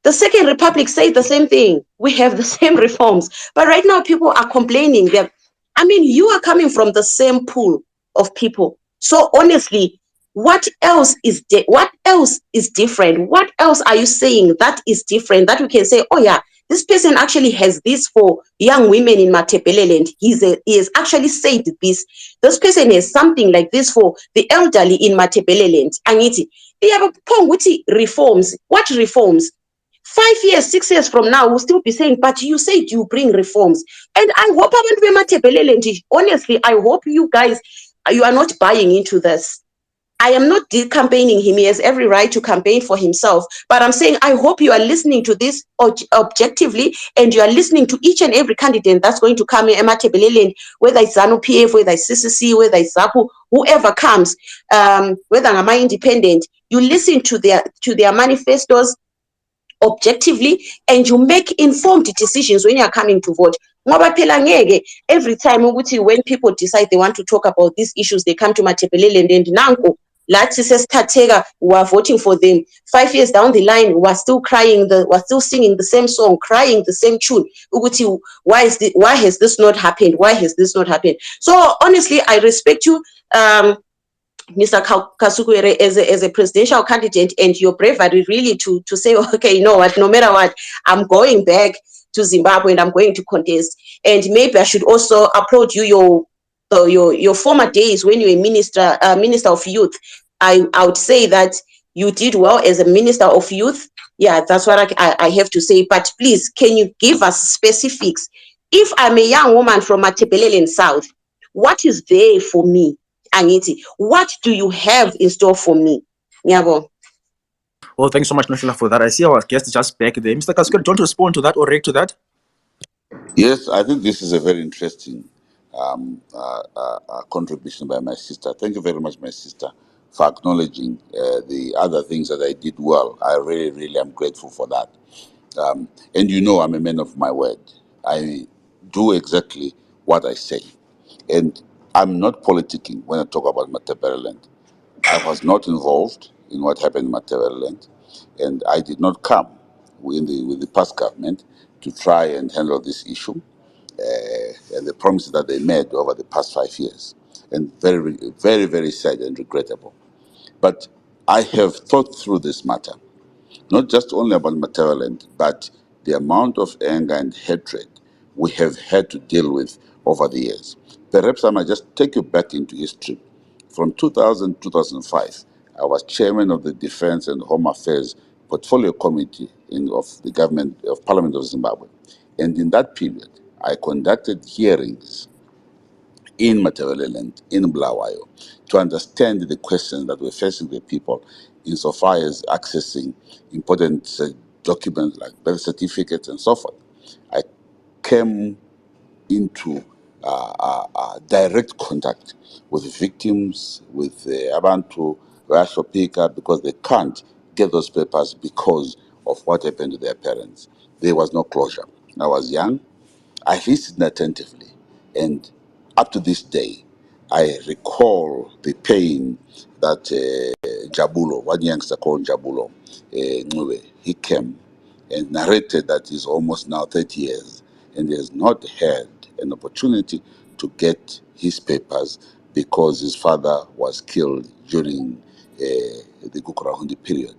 S4: The Second Republic said the same thing. We have the same reforms. But right now, people are complaining that, I mean, you are coming from the same pool of people. So honestly, what else is what else is different? What else are you saying that is different that we can say, oh yeah, this person actually has this for young women in Matebeleland. He has actually said this. This person has something like this for the elderly in Matebeleland. Angithi, reforms. What reforms? 5 years, 6 years from now, we'll still be saying, but you said you bring reforms. And I hope, honestly, I hope you guys, you are not buying into this. I am not campaigning him. He has every right to campaign for himself. But I'm saying, I hope you are listening to this objectively, and you are listening to each and every candidate that's going to come in Ematebeleland, whether it's ZANU PF, whether it's CCC, whether it's ZAPU, whoever comes, whether I'm independent, you listen to their manifestos objectively, and you make informed decisions when you are coming to vote. Every time when people decide they want to talk about these issues, they come to Matebeleland and Nanko. Lathi sesithatheka, we are voting for them. 5 years down the line, we're still we're still singing the same song, crying the same tune. Why has this not happened? Why has this not happened? So honestly, I respect you, Mr. Kasukuwere, as a presidential candidate, and your bravery really to say, okay, you know what, no matter what, I'm going back to Zimbabwe and I'm going to contest. And maybe I should also applaud you, your former days when you were minister of youth. I would say that you did well as a minister of youth. Yeah, that's what I have to say. But please, can you give us specifics? If I'm a young woman from Matebeleland South, what is there for me? Angithi, what do you have in store for me? Nyabo.
S1: Well, thanks so much, Noshila, for that. I see our guest is just back there. Mr. Kasukuwere, do you want to respond to that or react to that?
S3: Yes, I think this is a very interesting contribution by my sister. Thank you very much, my sister, for acknowledging the other things that I did well. I really, really am grateful for that. And you know, I'm a man of my word. I do exactly what I say. And I'm not politicking when I talk about Matebeleland. I was not involved in what happened in Matebeleland, and I did not come with the past government to try and handle this issue and the promises that they made over the past 5 years. And very, very, very sad and regrettable. But I have thought through this matter, not just only about Matebeleland, but the amount of anger and hatred we have had to deal with over the years. Perhaps I might just take you back into history. From 2000 to 2005, I was chairman of the Defense and Home Affairs Portfolio Committee of the Government of Parliament of Zimbabwe. And in that period, I conducted hearings in Matebeleland, in Bulawayo, to understand the questions that were facing the people insofar as accessing important documents like birth certificates and so forth. I came into direct contact with victims, with Abantu, Rashopika, because they can't get those papers because of what happened to their parents. There was no closure. I was young. I listened attentively, and up to this day, I recall the pain that Jabulo, one youngster called Jabulo, Ncube, he came and narrated that he's almost now 30 years and he has not had an opportunity to get his papers because his father was killed during the Gukurahundi period.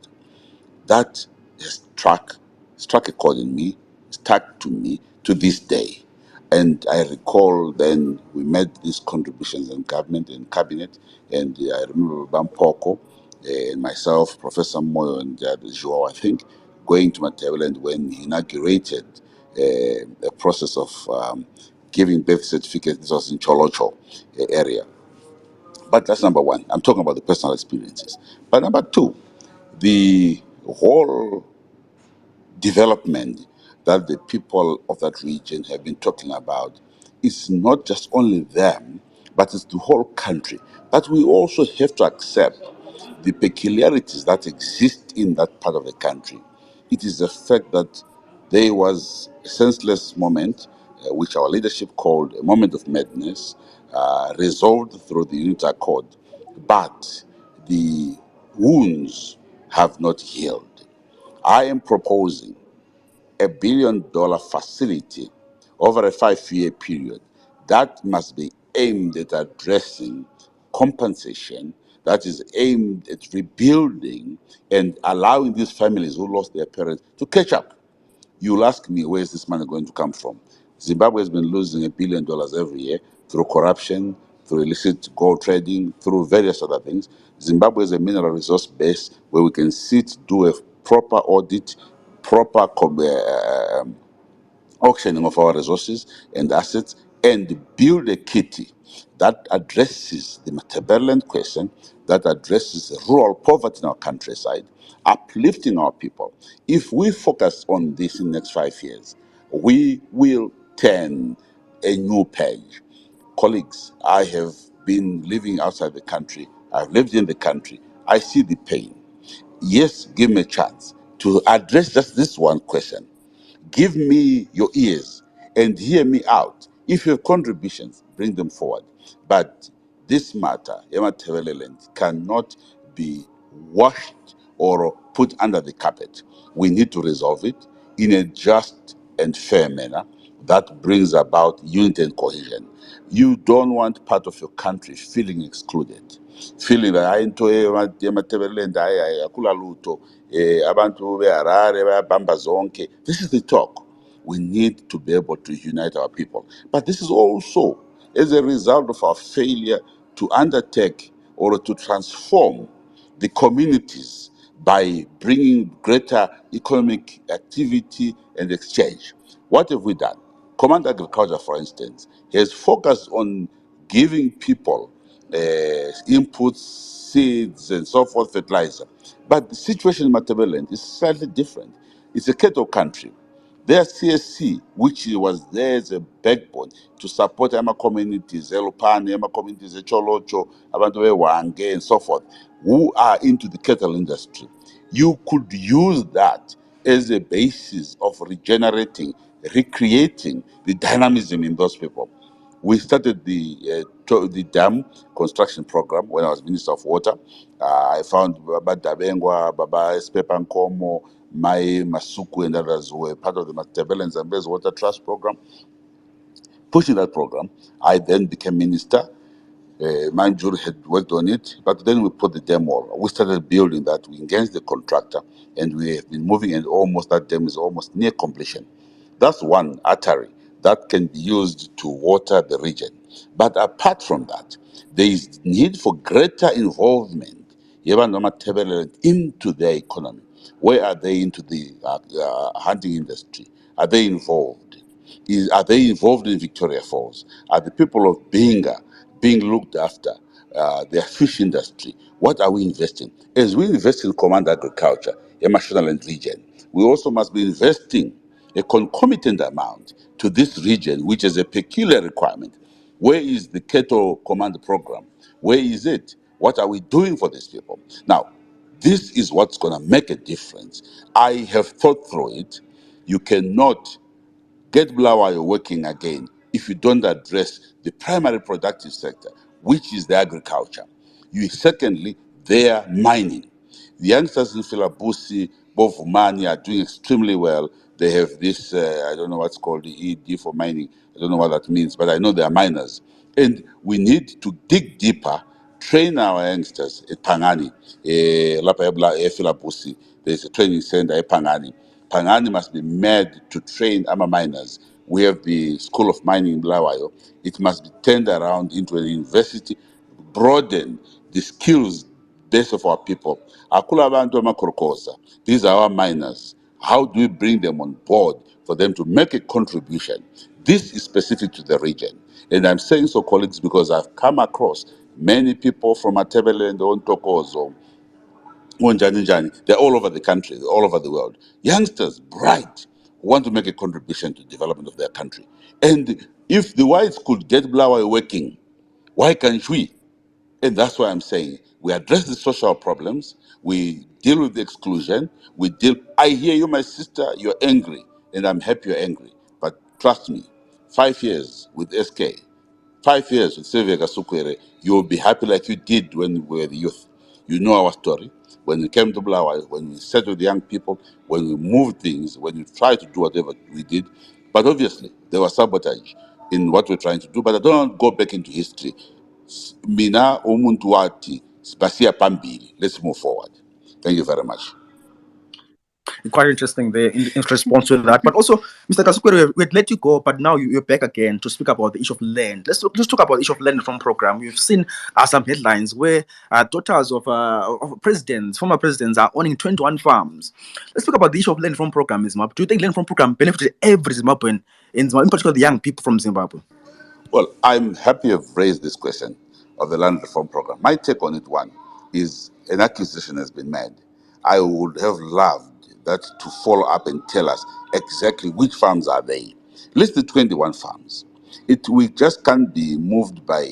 S3: That has struck a chord in me, stuck to me to this day. And I recall then we made these contributions in government and cabinet, and I remember Bampoko and myself, Professor Moyo and Joao, I think, going to Matebeleland when he inaugurated a process of giving birth certificates. This was in Cholocho area. But that's number one. I'm talking about the personal experiences. But number two, the whole development that the people of that region have been talking about is not just only them, but it's the whole country. But we also have to accept the peculiarities that exist in that part of the country. It is the fact that there was a senseless moment, which our leadership called a moment of madness, resolved through the Unity Accord, but the wounds have not healed. I am proposing $1 billion facility over a 5-year period that must be aimed at addressing compensation, that is aimed at rebuilding and allowing these families who lost their parents to catch up. You'll ask me, where is this money going to come from? Zimbabwe has been losing $1 billion every year through corruption, through illicit gold trading, through various other things. Zimbabwe is a mineral resource base where we can sit, do a proper audit, proper auctioning of our resources and assets, and build a kitty that addresses the Matabeleland question, that addresses rural poverty in our countryside, uplifting our people. If we focus on this in the next 5 years, we will turn a new page. Colleagues, I have been living outside the country. I've lived in the country. I see the pain. Yes, give me a chance to address just this one question. Give me your ears and hear me out. If you have contributions, bring them forward. But this matter, Emathebeleland, cannot be washed or put under the carpet. We need to resolve it in a just and fair manner that brings about unity and cohesion. You don't want part of your country feeling excluded, feeling that into Emathebeleland akula lutho, abantu beHarare bayabhamba zonke. This is the talk. We need to be able to unite our people. But this is also as a result of our failure to undertake or to transform the communities by bringing greater economic activity and exchange. What have we done? Command Agriculture, for instance, has focused on giving people inputs, seeds, and so forth, fertilizer. But the situation in Matabeleland is slightly different. It's a cattle country. Their CSC, which was there as a backbone to support our communities, Elupani, our communities, Cholocho, Abantu Wange, and so forth, who are into the cattle industry. You could use that as a basis of regenerating, recreating the dynamism in those people. We started the dam construction program when I was Minister of Water. I found Baba Dabengwa, Baba Espepa Nkomo, Mai Masuku, and others who were part of the Matabele and Zambezi Water Trust program. Pushing that program, I then became minister. Manjur had worked on it, but then we put the dam wall. We started building that. We engaged the contractor, and we have been moving, and almost that dam is almost near completion. That's one artery that can be used to water the region. But apart from that, there is need for greater involvement into their economy. Where are they into the hunting industry? Are they involved? Are they involved in Victoria Falls? Are the people of Binga being looked after? Their fish industry. What are we investing? As we invest in command agriculture, national and region, we also must be investing a concomitant amount to this region, which is a peculiar requirement. Where is the cattle command program? Where is it? What are we doing for these people? Now, this is what's going to make a difference. I have thought through it. You cannot get Bulawayo working again if you don't address the primary productive sector, which is the agriculture. You secondly, their mining. The youngsters in Filabusi, Bovumani are doing extremely well. They have this, I don't know what's called the ED for mining. I don't know what that means, but I know they are miners. And we need to dig deeper, train our youngsters at Pangani, Lapa Filabusi. There's a training center at Pangani. Pangani must be made to train our miners. We have the School of Mining in Bulawayo. It must be turned around into a university, broaden the skills base of our people. Akula abantu amakorokosa. These are our miners. How do we bring them on board for them to make a contribution? This is specific to the region. And I'm saying so, colleagues, because I've come across many people from Atebele and Ontokozo, Unjani, they're all over the country, all over the world. Youngsters, bright, who want to make a contribution to the development of their country. And if the whites could get Blawa working, why can't we? And that's why I'm saying we address the social problems, we deal with the exclusion, we deal. I hear you, my sister, you're angry, and I'm happy you're angry. But trust me, 5 years with SK, 5 years with Saviour Kasukuwere, you'll be happy like you did when we were the youth. You know our story. When we came to Bulawayo, when we sat with young people, when we moved things, when we tried to do whatever we did. But obviously, there was sabotage in what we're trying to do. But I don't want to go back into history. Mina umuntu wati, spasia pambili. Let's move forward. Thank you very much.
S1: Quite interesting there in response to that. But also, Mr. Kasukuwere, we'd let you go, but now you're back again to speak about the issue of land. Let's talk about the issue of land reform program. We've seen some headlines where daughters of presidents, former presidents, are owning 21 farms. Let's talk about the issue of land reform program in Zimbabwe. Do you think land reform program benefited every Zimbabwean in Zimbabwe, in particular the young people from Zimbabwe?
S3: Well, I'm happy you've raised this question of the land reform program. My take on it, one, is an accusation has been made. I would have loved that to follow up and tell us exactly which farms are they. List the 21 farms. We just can't be moved by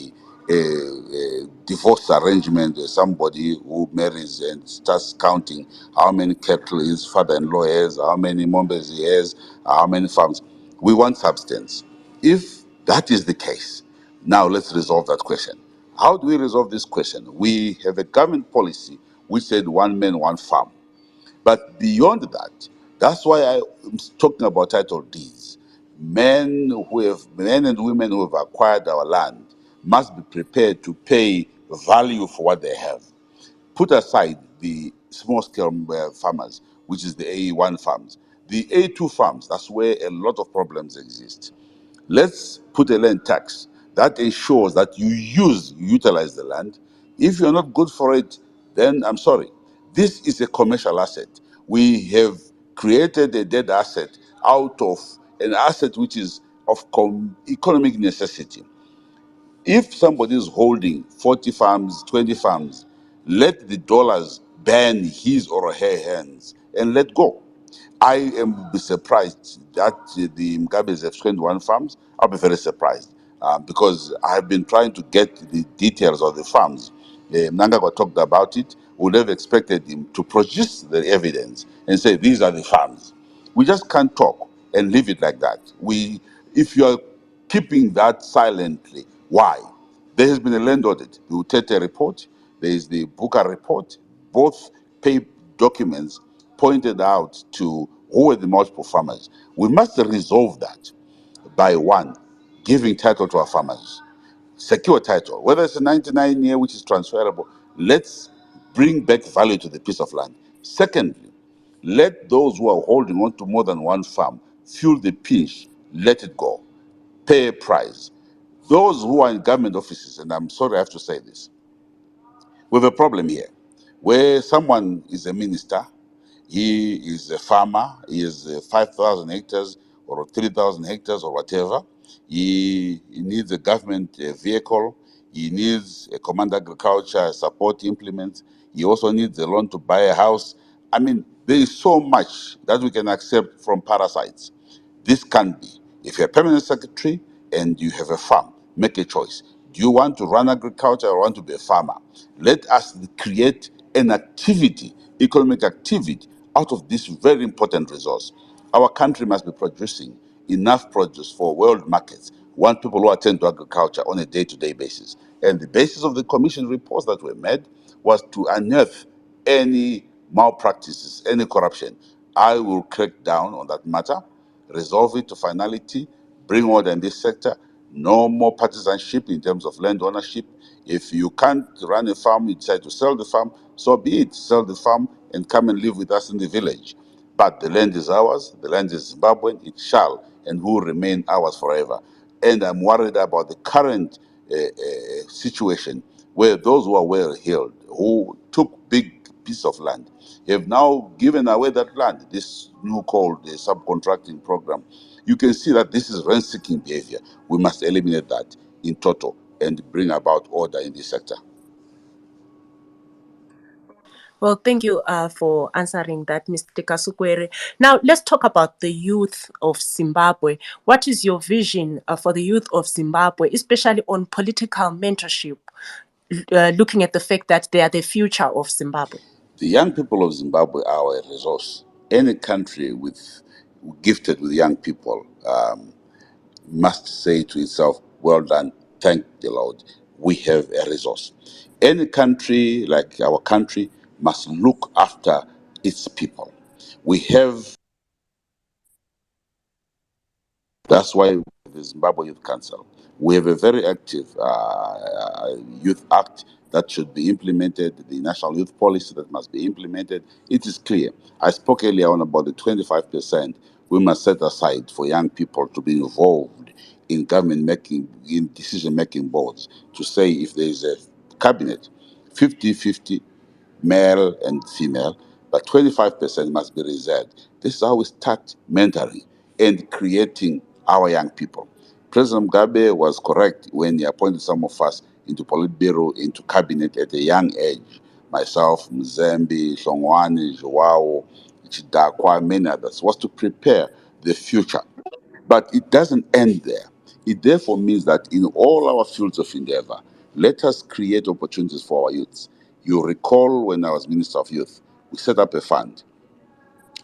S3: a divorce arrangement, somebody who marries and starts counting how many cattle his father-in-law has, how many members he has, how many farms. We want substance. If that is the case, now let's resolve that question. How do we resolve this question? We have a government policy which said one man, one farm. But beyond that, that's why I'm talking about title deeds. Men and women who have acquired our land must be prepared to pay value for what they have. Put aside the small scale farmers, which is the AE1 farms. The A2 farms, that's where a lot of problems exist. Let's put a land tax that ensures that you utilize the land. If you're not good for it, then I'm sorry. This is a commercial asset. We have created a dead asset out of an asset which is of economic necessity. If somebody is holding 40 farms, 20 farms, let the dollars ban his or her hands and let go. I am surprised that the Mgabes have 21 farms. I'll be very surprised because I've been trying to get the details of the farms. Mnangagwa talked about it. Would have expected him to produce the evidence and say these are the farms. We just can't talk and leave it like that. If you are keeping that silently, why? There has been a land audit, the Utete report, there is the Buka report. Both paper documents pointed out to who were the multiple farmers. We must resolve that by one, giving title to our farmers. Secure title, whether it's a 99-year which is transferable, let's bring back value to the piece of land. Secondly, let those who are holding on to more than one farm feel the pinch, let it go, pay a price. Those who are in government offices, and I'm sorry I have to say this, we have a problem here where someone is a minister, he is a farmer, he has 5,000 hectares or 3,000 hectares or whatever. He needs a government vehicle, he needs a command agriculture support implements, he also needs a loan to buy a house. I mean, there is so much that we can accept from parasites. This can be. If you're a permanent secretary and you have a farm, make a choice. Do you want to run agriculture or want to be a farmer? Let us create an activity, economic activity, out of this very important resource. Our country must be producing enough produce for world markets. We want people who attend to agriculture on a day-to-day basis. And the basis of the commission reports that were made was to unearth any malpractices, any corruption. I will crack down on that matter, resolve it to finality, bring order in this sector, no more partisanship in terms of land ownership. If you can't run a farm, you decide to sell the farm, so be it. Sell the farm and come and live with us in the village. But the land is ours, the land is Zimbabwean, it shall and will remain ours forever. And I'm worried about the current situation where those who are well heeled, who took big piece of land, have now given away that land, this new called the subcontracting program. You can see that this is rent-seeking behavior. We must eliminate that in total and bring about order in this sector.
S2: Well, thank you for answering that, Mr. Kasukuwere. Now, let's talk about the youth of Zimbabwe. What is your vision for the youth of Zimbabwe, especially on political mentorship, looking at the fact that they are the future of Zimbabwe?
S3: The young people of Zimbabwe are a resource. Any country gifted with young people must say to itself, well done, thank the Lord, we have a resource. Any country like our country must look after its people. We have, that's why the Zimbabwe Youth Council, we have a very active youth act that should be implemented, the national youth policy that must be implemented. It is clear. I spoke earlier on about the 25% we must set aside for young people to be involved in government making, in decision making boards, to say if there is a cabinet 50-50 male and female, but 25% must be reserved. This is how we start mentoring and creating our young people. President Mugabe was correct when he appointed some of us into Politburo, into cabinet at a young age. Myself, Mzembe, Shongwani, Joao, Chidakwa, many others, was to prepare the future. But it doesn't end there. It therefore means that in all our fields of endeavor, let us create opportunities for our youths. You recall when I was Minister of Youth, we set up a fund,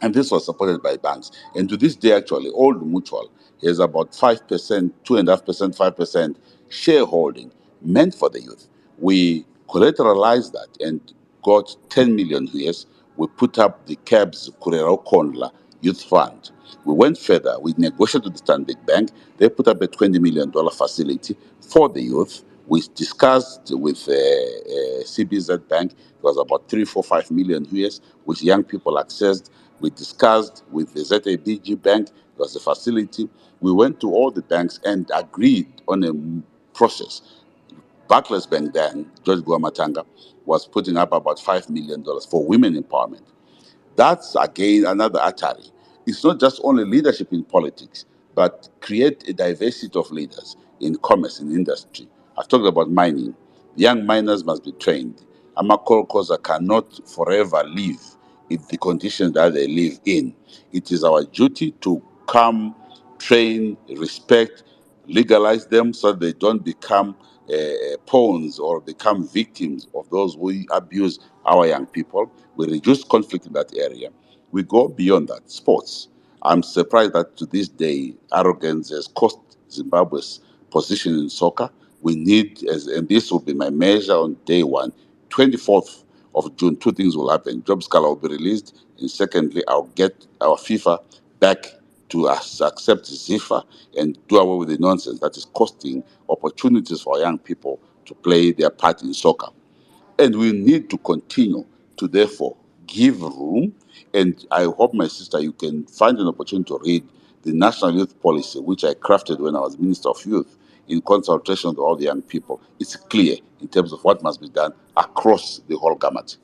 S3: and this was supported by banks. And to this day, actually, Old Mutual has about 5%, 2.5%, 5% shareholding meant for the youth. We collateralized that and got 10 million US. We put up the CABS Kurero Kondla Youth Fund. We went further. We negotiated with the Stanbic Bank. They put up a $20 million facility for the youth. We discussed with CBZ Bank. It was about 3, 4, 5 million US, which young people accessed. We discussed with the ZABG Bank. It was a facility. We went to all the banks and agreed on a process. Barclays Bank then, George Guamatanga, was putting up about $5 million for women empowerment. That's again another Atari. It's not just only leadership in politics, but create a diversity of leaders in commerce, in industry. I've talked about mining. Young miners must be trained. Amakolkoza cannot forever live in the conditions that they live in. It is our duty to come, train, respect, legalize them so they don't become pawns or become victims of those who abuse our young people. We reduce conflict in that area. We go beyond that. Sports. I'm surprised that to this day, arrogance has cost Zimbabwe's position in soccer. We need, and this will be my measure on day one, 24th of June, two things will happen. Job Scala will be released, and secondly, I'll get our FIFA back to accept ZIFA and do away with the nonsense that is costing opportunities for young people to play their part in soccer. And we need to continue to therefore give room. And I hope, my sister, you can find an opportunity to read the National Youth Policy, which I crafted when I was Minister of Youth, in consultation with all the young people. It's clear in terms of what must be done across the whole gamut.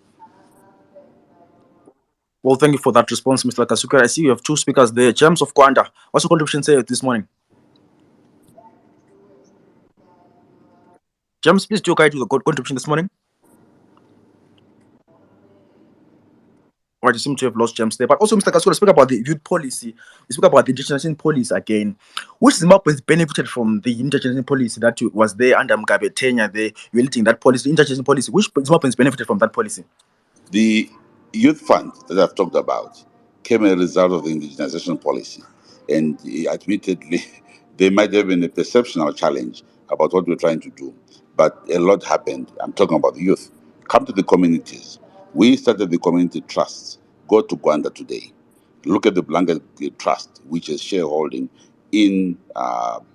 S1: Well, thank you for that response, Mr. Kasukuwere. I see you have two speakers there. James of Kwanda, what's your contribution say this morning? James, please do guide to the contribution this morning. All right, you seem to have lost James there. But also, Mr. Kasukuwere, speak about the youth policy. You speak about the indigenization policy again. Which Zimbabweans benefited from the indigenization policy that was there under Mugabe tenure there? You're leading that policy, indigenization policy. Which Zimbabweans benefited from that policy?
S3: The youth fund that I've talked about came as a result of the indigenization policy. And admittedly, there might have been a perceptional challenge about what we're trying to do. But a lot happened. I'm talking about the youth. Come to the communities. We started the community trusts. Go to Gwanda today. Look at the Blanket Trust, which is shareholding in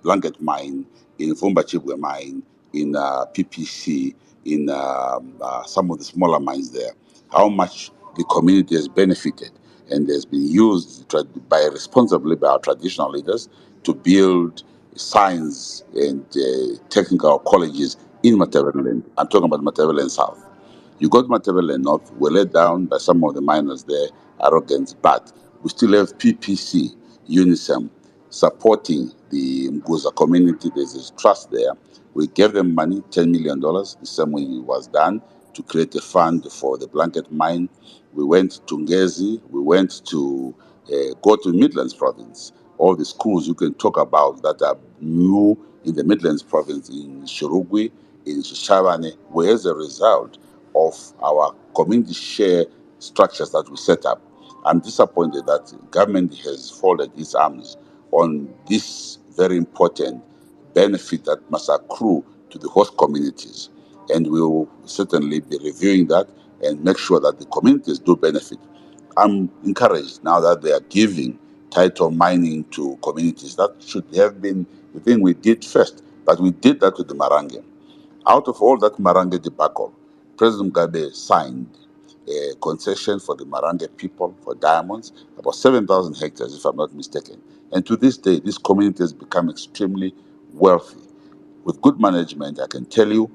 S3: Blanket Mine, in Fumba Chibwe Mine, in PPC, in some of the smaller mines there. How much the community has benefited and has been used responsibly by our traditional leaders to build science and technical colleges in Matabeleland. I'm talking about Matabeleland South. You got Matabeleland North, we're let down by some of the miners there, arrogance, but we still have PPC, UNICEF, supporting the Mguza community. There's this trust there. We gave them money, $10 million. The same way it was done to create a fund for the Blanket Mine. We went to Ngezi. We went to go to Midlands Province. All the schools you can talk about that are new in the Midlands Province, in Shirugwi, in Shishavane, were as a result of our community share structures that we set up. I'm disappointed that government has folded its arms on this very important benefit that must accrue to the host communities. and we will certainly be reviewing that and make sure that the communities do benefit. I'm encouraged now that they are giving title mining to communities. That should have been the thing we did first, but we did that with the Marange. Out of all that Marange debacle, President Mugabe signed a concession for the Marange people for diamonds, about 7,000 hectares, if I'm not mistaken. And to this day, this community has become extremely wealthy. With good management, I can tell you,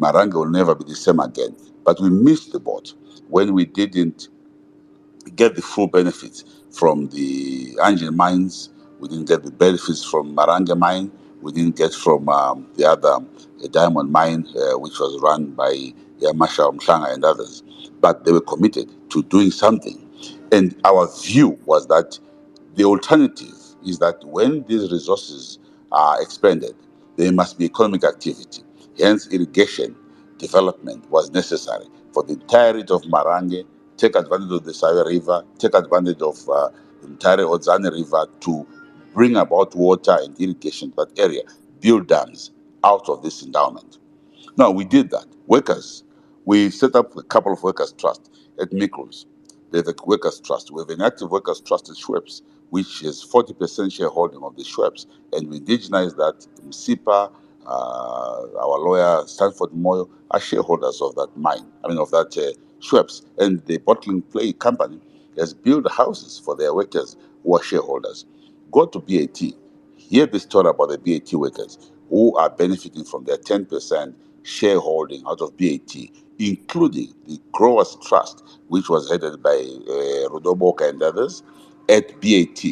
S3: Marange will never be the same again. But we missed the boat when we didn't get the full benefits from the Angel mines. We didn't get the benefits from Maranga mine. We didn't get from the other diamond mine, which was run by Yamasha Mhlanga and others. But they were committed to doing something. And our view was that the alternative is that when these resources are expended, there must be economic activity. Hence, irrigation development was necessary for the entirety of Marange, take advantage of the Saviour River, take advantage of the entire Odzane River to bring about water and irrigation to that area, build dams out of this endowment. Now, we did that. Workers, we set up a couple of workers' trusts at Mikros. There's a workers' trust. We have an active workers' trust at Schweppes, which is 40% shareholding of the Schweppes. And we indigenized that. MSIPA, our lawyer, Stanford Moyo, are shareholders of that mine, of that Schweppes. And the bottling play company has built houses for their workers who are shareholders. Go to BAT, hear the story about the BAT workers who are benefiting from their 10% shareholding out of BAT, including the Growers Trust, which was headed by Rodoboka and others at BAT.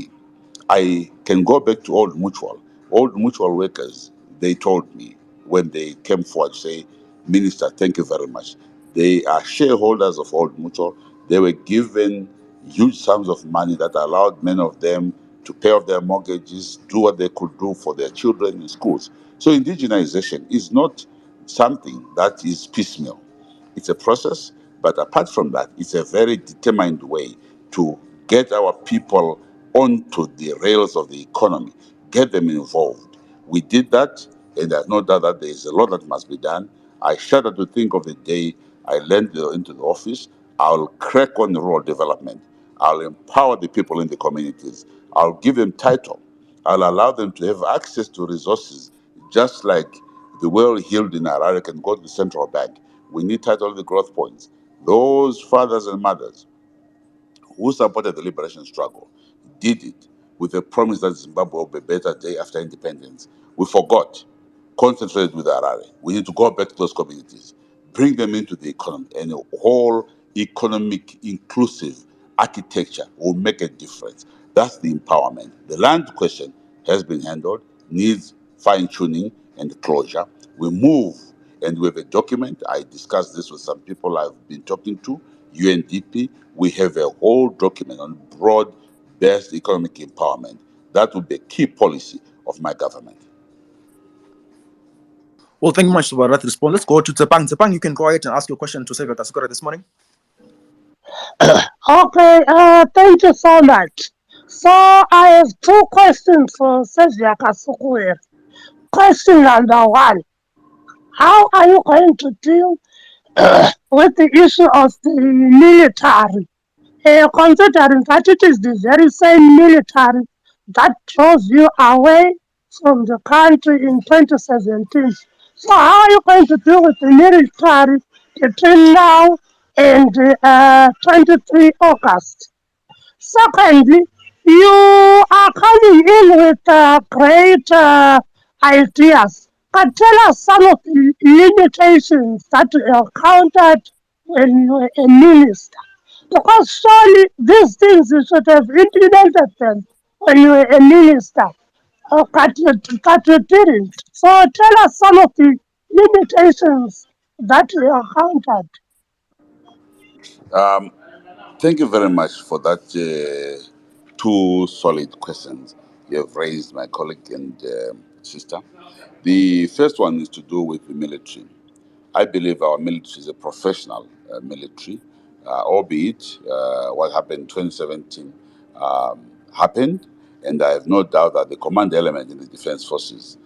S3: I can go back to Old Mutual. Old Mutual workers, they told me when they came forward, say, Minister, thank you very much. They are shareholders of Old Mutual. They were given huge sums of money that allowed many of them to pay off their mortgages, do what they could do for their children in schools. So indigenization is not something that is piecemeal. It's a process, but apart from that, it's a very determined way to get our people onto the rails of the economy, get them involved. We did that, and there's no doubt that there is a lot that must be done. I shudder to think of the day I land into the office. I'll crack on the rural development. I'll empower the people in the communities. I'll give them title. I'll allow them to have access to resources, just like the well-heeled in Harare can go to the central bank. We need title to the growth points. Those fathers and mothers who supported the liberation struggle did it with the promise that Zimbabwe will be better day after independence. We forgot, concentrated with Harare. We need to go back to those communities, bring them into the economy, and a whole economic inclusive architecture will make a difference. That's the empowerment. The land question has been handled, needs fine tuning and closure. We move and we have a document. I discussed this with some people I've been talking to, UNDP. We have a whole document on broad based economic empowerment. That will be a key policy of my government.
S1: Well, thank you much for that response. Let's go to Tsepang. Tsepang, you can go ahead and ask your question to Saviour Kasukuwere this morning.
S5: Okay, thank you so much. So I have two questions for Saviour Kasukuwere. Question number one, how are you going to deal with the issue of the military? Considering that it is the very same military that drove you away from the country in 2017. So how are you going to deal with the military between now and 23 August? Secondly, you are coming in with great ideas, but tell us some of the limitations that you encountered when you were a minister. Because surely these things you should have implemented them when you were a minister, but you didn't. So tell us some of the limitations that you encountered.
S3: Thank you very much for that two solid questions you have raised, my colleague and sister. The first one is to do with the military. I believe our military is a professional military, albeit what happened in 2017 happened, and I have no doubt that the command element in the defense forces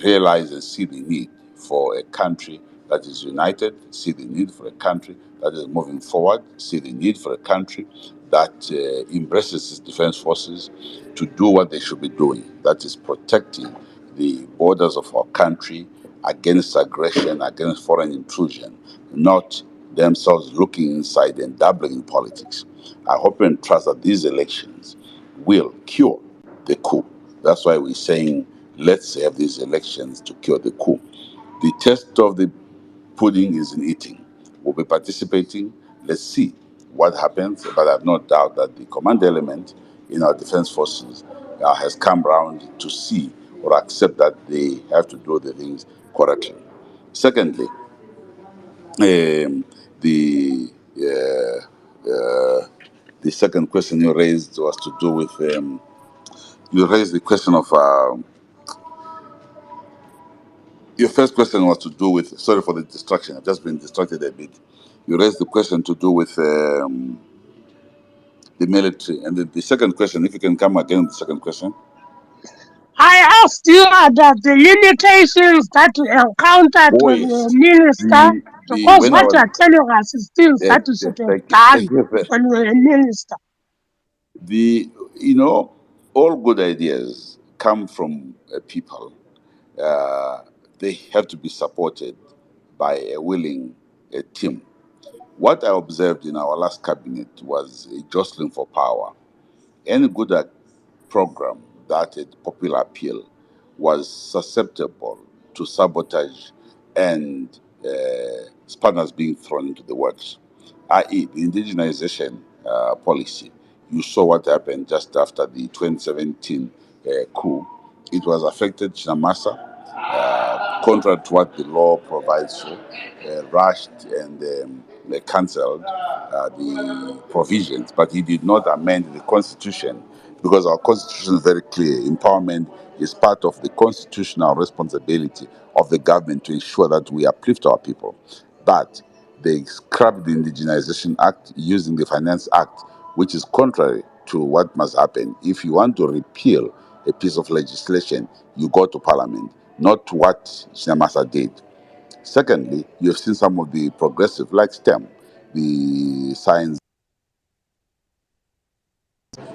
S3: realize and see the need for a country that is united, see the need for a country that is moving forward, see the need for a country that embraces its defense forces to do what they should be doing, that is protecting the borders of our country against aggression, against foreign intrusion, not themselves looking inside and dabbling in politics. I hope and trust that these elections will cure the coup. That's why we're saying let's have these elections to cure the coup. The test of the pudding is in eating. We'll be participating. Let's see what happens. But I have no doubt that the command element in our defense forces has come round to see or accept that they have to do the things correctly. Secondly, the the second question you raised was to do with you raised the question of your first question was to do with, sorry for the distraction, I've just been distracted a bit. You raised the question to do with the military, and the second question, if you can come again with the second question.
S5: I asked you about the limitations that you encountered
S3: Oh
S5: when you were
S3: yes,
S5: minister,
S3: the
S5: because
S3: when I
S5: what you
S3: was
S5: are telling us is things
S3: yes,
S5: that you
S3: yes,
S5: should have
S3: thank you,
S5: done
S3: thank you.
S5: when you were a minister.
S3: The all good ideas come from people. They have to be supported by a willing team. What I observed in our last cabinet was a jostling for power. Any good program that had popular appeal was susceptible to sabotage and spanners being thrown into the works, i.e., the indigenization policy. You saw what happened just after the 2017 coup. It was affected Chamasa, contrary to what the law provides for, rushed and cancelled the provisions, but he did not amend the constitution because our constitution is very clear. Empowerment is part of the constitutional responsibility of the government to ensure that we uplift our people. But they scrapped the Indigenization Act using the Finance Act, which is contrary to what must happen. If you want to repeal a piece of legislation, you go to Parliament, not what Shinamasa did. Secondly, you've seen some of the progressive, like STEM, the science,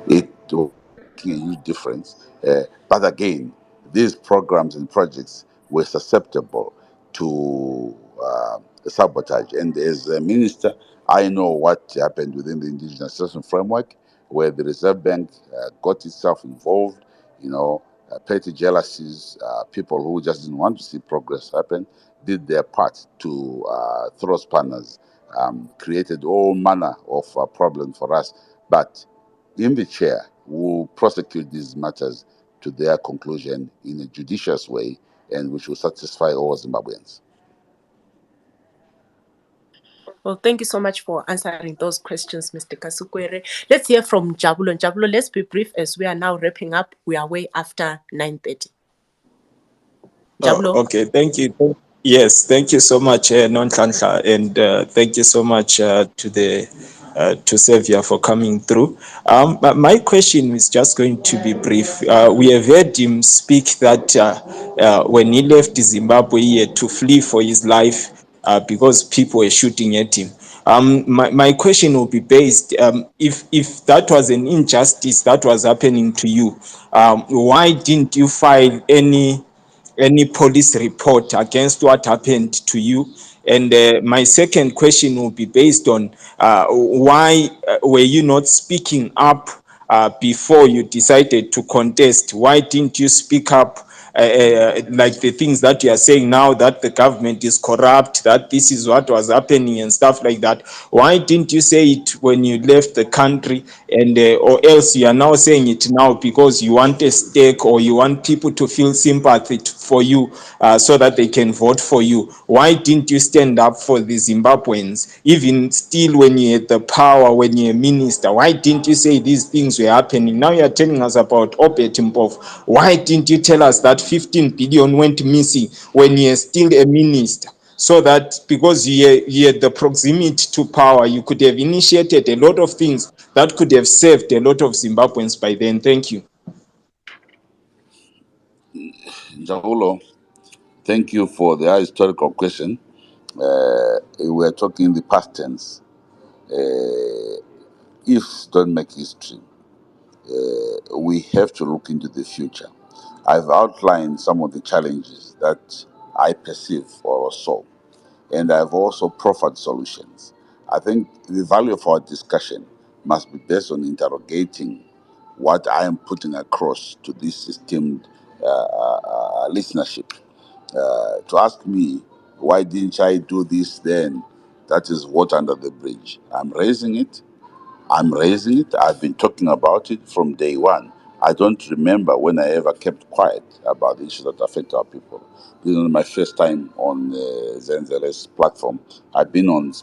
S3: it will make a huge difference. But again, these programs and projects were susceptible to sabotage. And as a minister, I know what happened within the indigenous assessment framework, where the Reserve Bank got itself involved, petty jealousies, people who just didn't want to see progress happen, did their part to throw spanners, created all manner of problems for us. But in the chair will prosecute these matters to their conclusion in a judicious way and which will satisfy all Zimbabweans.
S2: Well, thank you so much for answering those questions, Mr. Kasukuwere. Let's hear from Jabulo. Jabulo, let's be brief as we are now wrapping up. We are way after 9:30. Jabulo.
S6: Oh, okay, thank you. Yes, thank you so much, Nonhlanhla, and thank you so much to Saviour for coming through. But my question is just going to be brief. We have heard him speak that when he left Zimbabwe, he had to flee for his life because people were shooting at him. My question will be based, if that was an injustice that was happening to you, why didn't you file any police report against what happened to you? And my second question will be based on why were you not speaking up before you decided to contest? Why didn't you speak up like the things that you are saying now, that the government is corrupt, that this is what was happening and stuff like that? Why didn't you say it when you left the country? And or else you are now saying it now because you want a stake or you want people to feel sympathy for you so that they can vote for you? Why didn't you stand up for the Zimbabweans, even still when you had the power, when you're a minister? Why didn't you say these things were happening? Now you're telling us about Obet Mpov. Why didn't you tell us that 15 billion went missing when you're still a minister? So that because you had the proximity to power, you could have initiated a lot of things that could have saved a lot of Zimbabweans by then. Thank you.
S3: Jahulo, thank you for the historical question. we're talking in the past tense. If don't make history, we have to look into the future. I've outlined some of the challenges that I perceive or saw, and I've also proffered solutions. I think the value of our discussion must be based on interrogating what I am putting across to this esteemed listenership. To ask me, why didn't I do this then? That is water under the bridge. I'm raising it. I've been talking about it from day one. I don't remember when I ever kept quiet about the issues that affect our people. This is my first time on Zenzel's platform. I've been on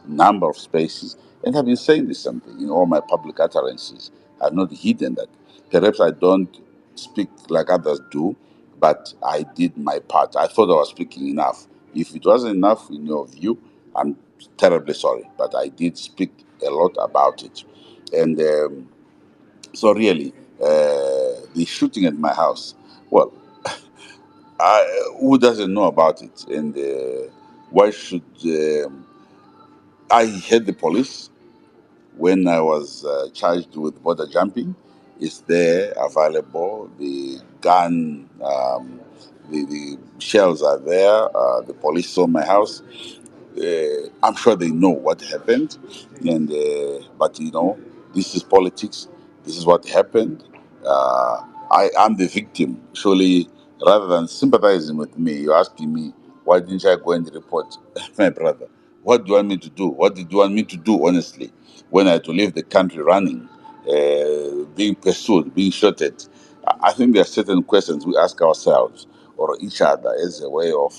S3: number of spaces, and I've been saying this something in all my public utterances. I've not hidden that. Perhaps I don't speak like others do, but I did my part. I thought I was speaking enough. If it wasn't enough in your view, I'm terribly sorry, but I did speak a lot about it. And so, really, the shooting at my house, well, who doesn't know about it? And why should I hate the police when I was charged with border jumping? It's there, available. The gun, the shells are there. The police saw my house. I'm sure they know what happened, and but this is politics. This is what happened. I am the victim. Surely, rather than sympathizing with me, you're asking me why didn't I go and report, my brother? What do you want me to do? What did you want me to do? Honestly, when I had to leave the country running, being pursued, being shot at, I think there are certain questions we ask ourselves or each other as a way of.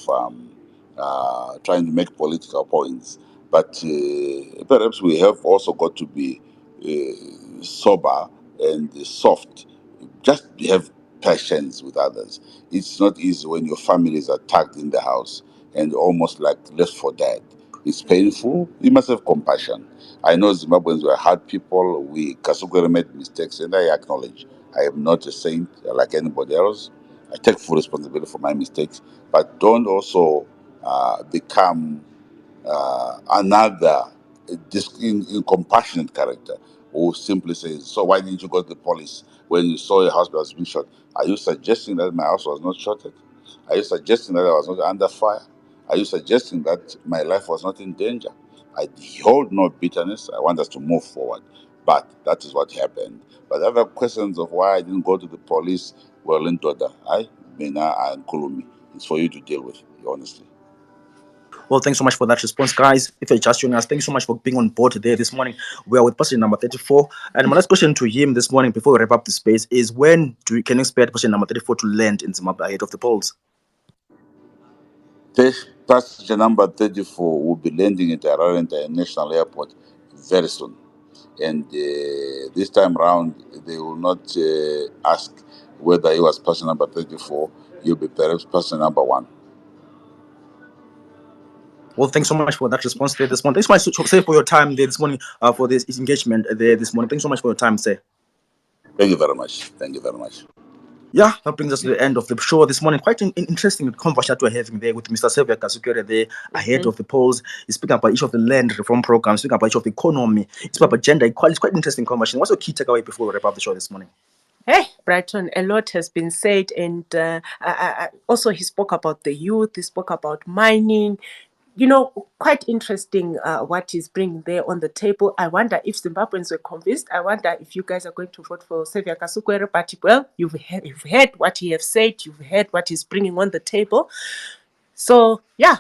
S3: Trying to make political points. But perhaps we have also got to be sober and soft. Just have patience with others. It's not easy when your family is attacked in the house and almost like left for dead. It's painful. You must have compassion. I know Zimbabweans were hard people. We Kasukuwere made mistakes, and I acknowledge I am not a saint like anybody else. I take full responsibility for my mistakes, but don't also become another compassionate character who simply says, "So why didn't you go to the police when you saw your house was being shot?" Are you suggesting that my house was not shot at? Are you suggesting that I was not under fire? Are you suggesting that my life was not in danger? I hold no bitterness. I want us to move forward. But that is what happened. But other questions of why I didn't go to the police, well, in Doda, Mina, and Kulumi, it's for you to deal with, honestly.
S1: Well, thanks so much for that response, guys. If you're just joining us, thank you so much for being on board today this morning. We are with person number 34. And my last question to him this morning before we wrap up the space is when can you expect person number 34 to land in Zimbabwe ahead of the polls?
S3: Passenger number 34 will be landing at Harare International Airport very soon. And this time around, they will not ask whether he was passenger number 34. He'll be perhaps passenger number 1.
S1: Well, thanks so much for that response there this morning. Thanks so much for your time there this morning for this engagement there this morning. Thanks so much for your time, sir.
S3: Thank you very much. Thank you very much.
S1: Yeah, that brings us to the end of the show this morning. Quite an interesting conversation that we're having there with Mr. Saviour Kasukuwere there ahead of the polls. He's speaking about each of the land reform programs, speaking about each of the economy, he's speaking about gender equality. It's quite an interesting conversation. What's your key takeaway before we wrap up the show this morning?
S2: Hey, Brighton, a lot has been said, and also he spoke about the youth, he spoke about mining. Quite interesting what he's bringing there on the table. I wonder if Zimbabweans were convinced. I wonder if you guys are going to vote for Saviour Kasukuwere. But, well, you've heard what he has said. You've heard what he's bringing on the table. So, yeah.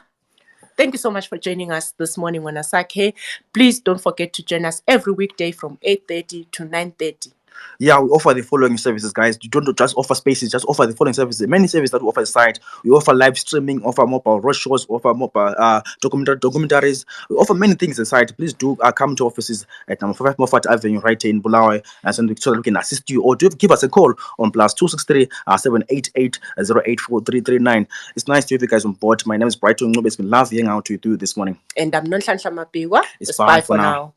S2: Thank you so much for joining us this morning on Asake. Please don't forget to join us every weekday from 8:30 to 9:30.
S1: Yeah, we offer the following services, guys. You don't just offer spaces, just offer the following services. Many services that we offer the site. We offer live streaming, offer mobile road shows, offer mobile documentaries. We offer many things the site. Please do come to offices at number 5 Moffat Avenue, right here in Bulawayo, and so that we can assist you, or do give us a call on +263 788 084339. It's nice to have you guys on board. My name is Brighton Ngobe. It's been lovely hanging out with you this morning.
S2: And I'm Nonhlanhla Mapiwa.
S1: It's bye for now.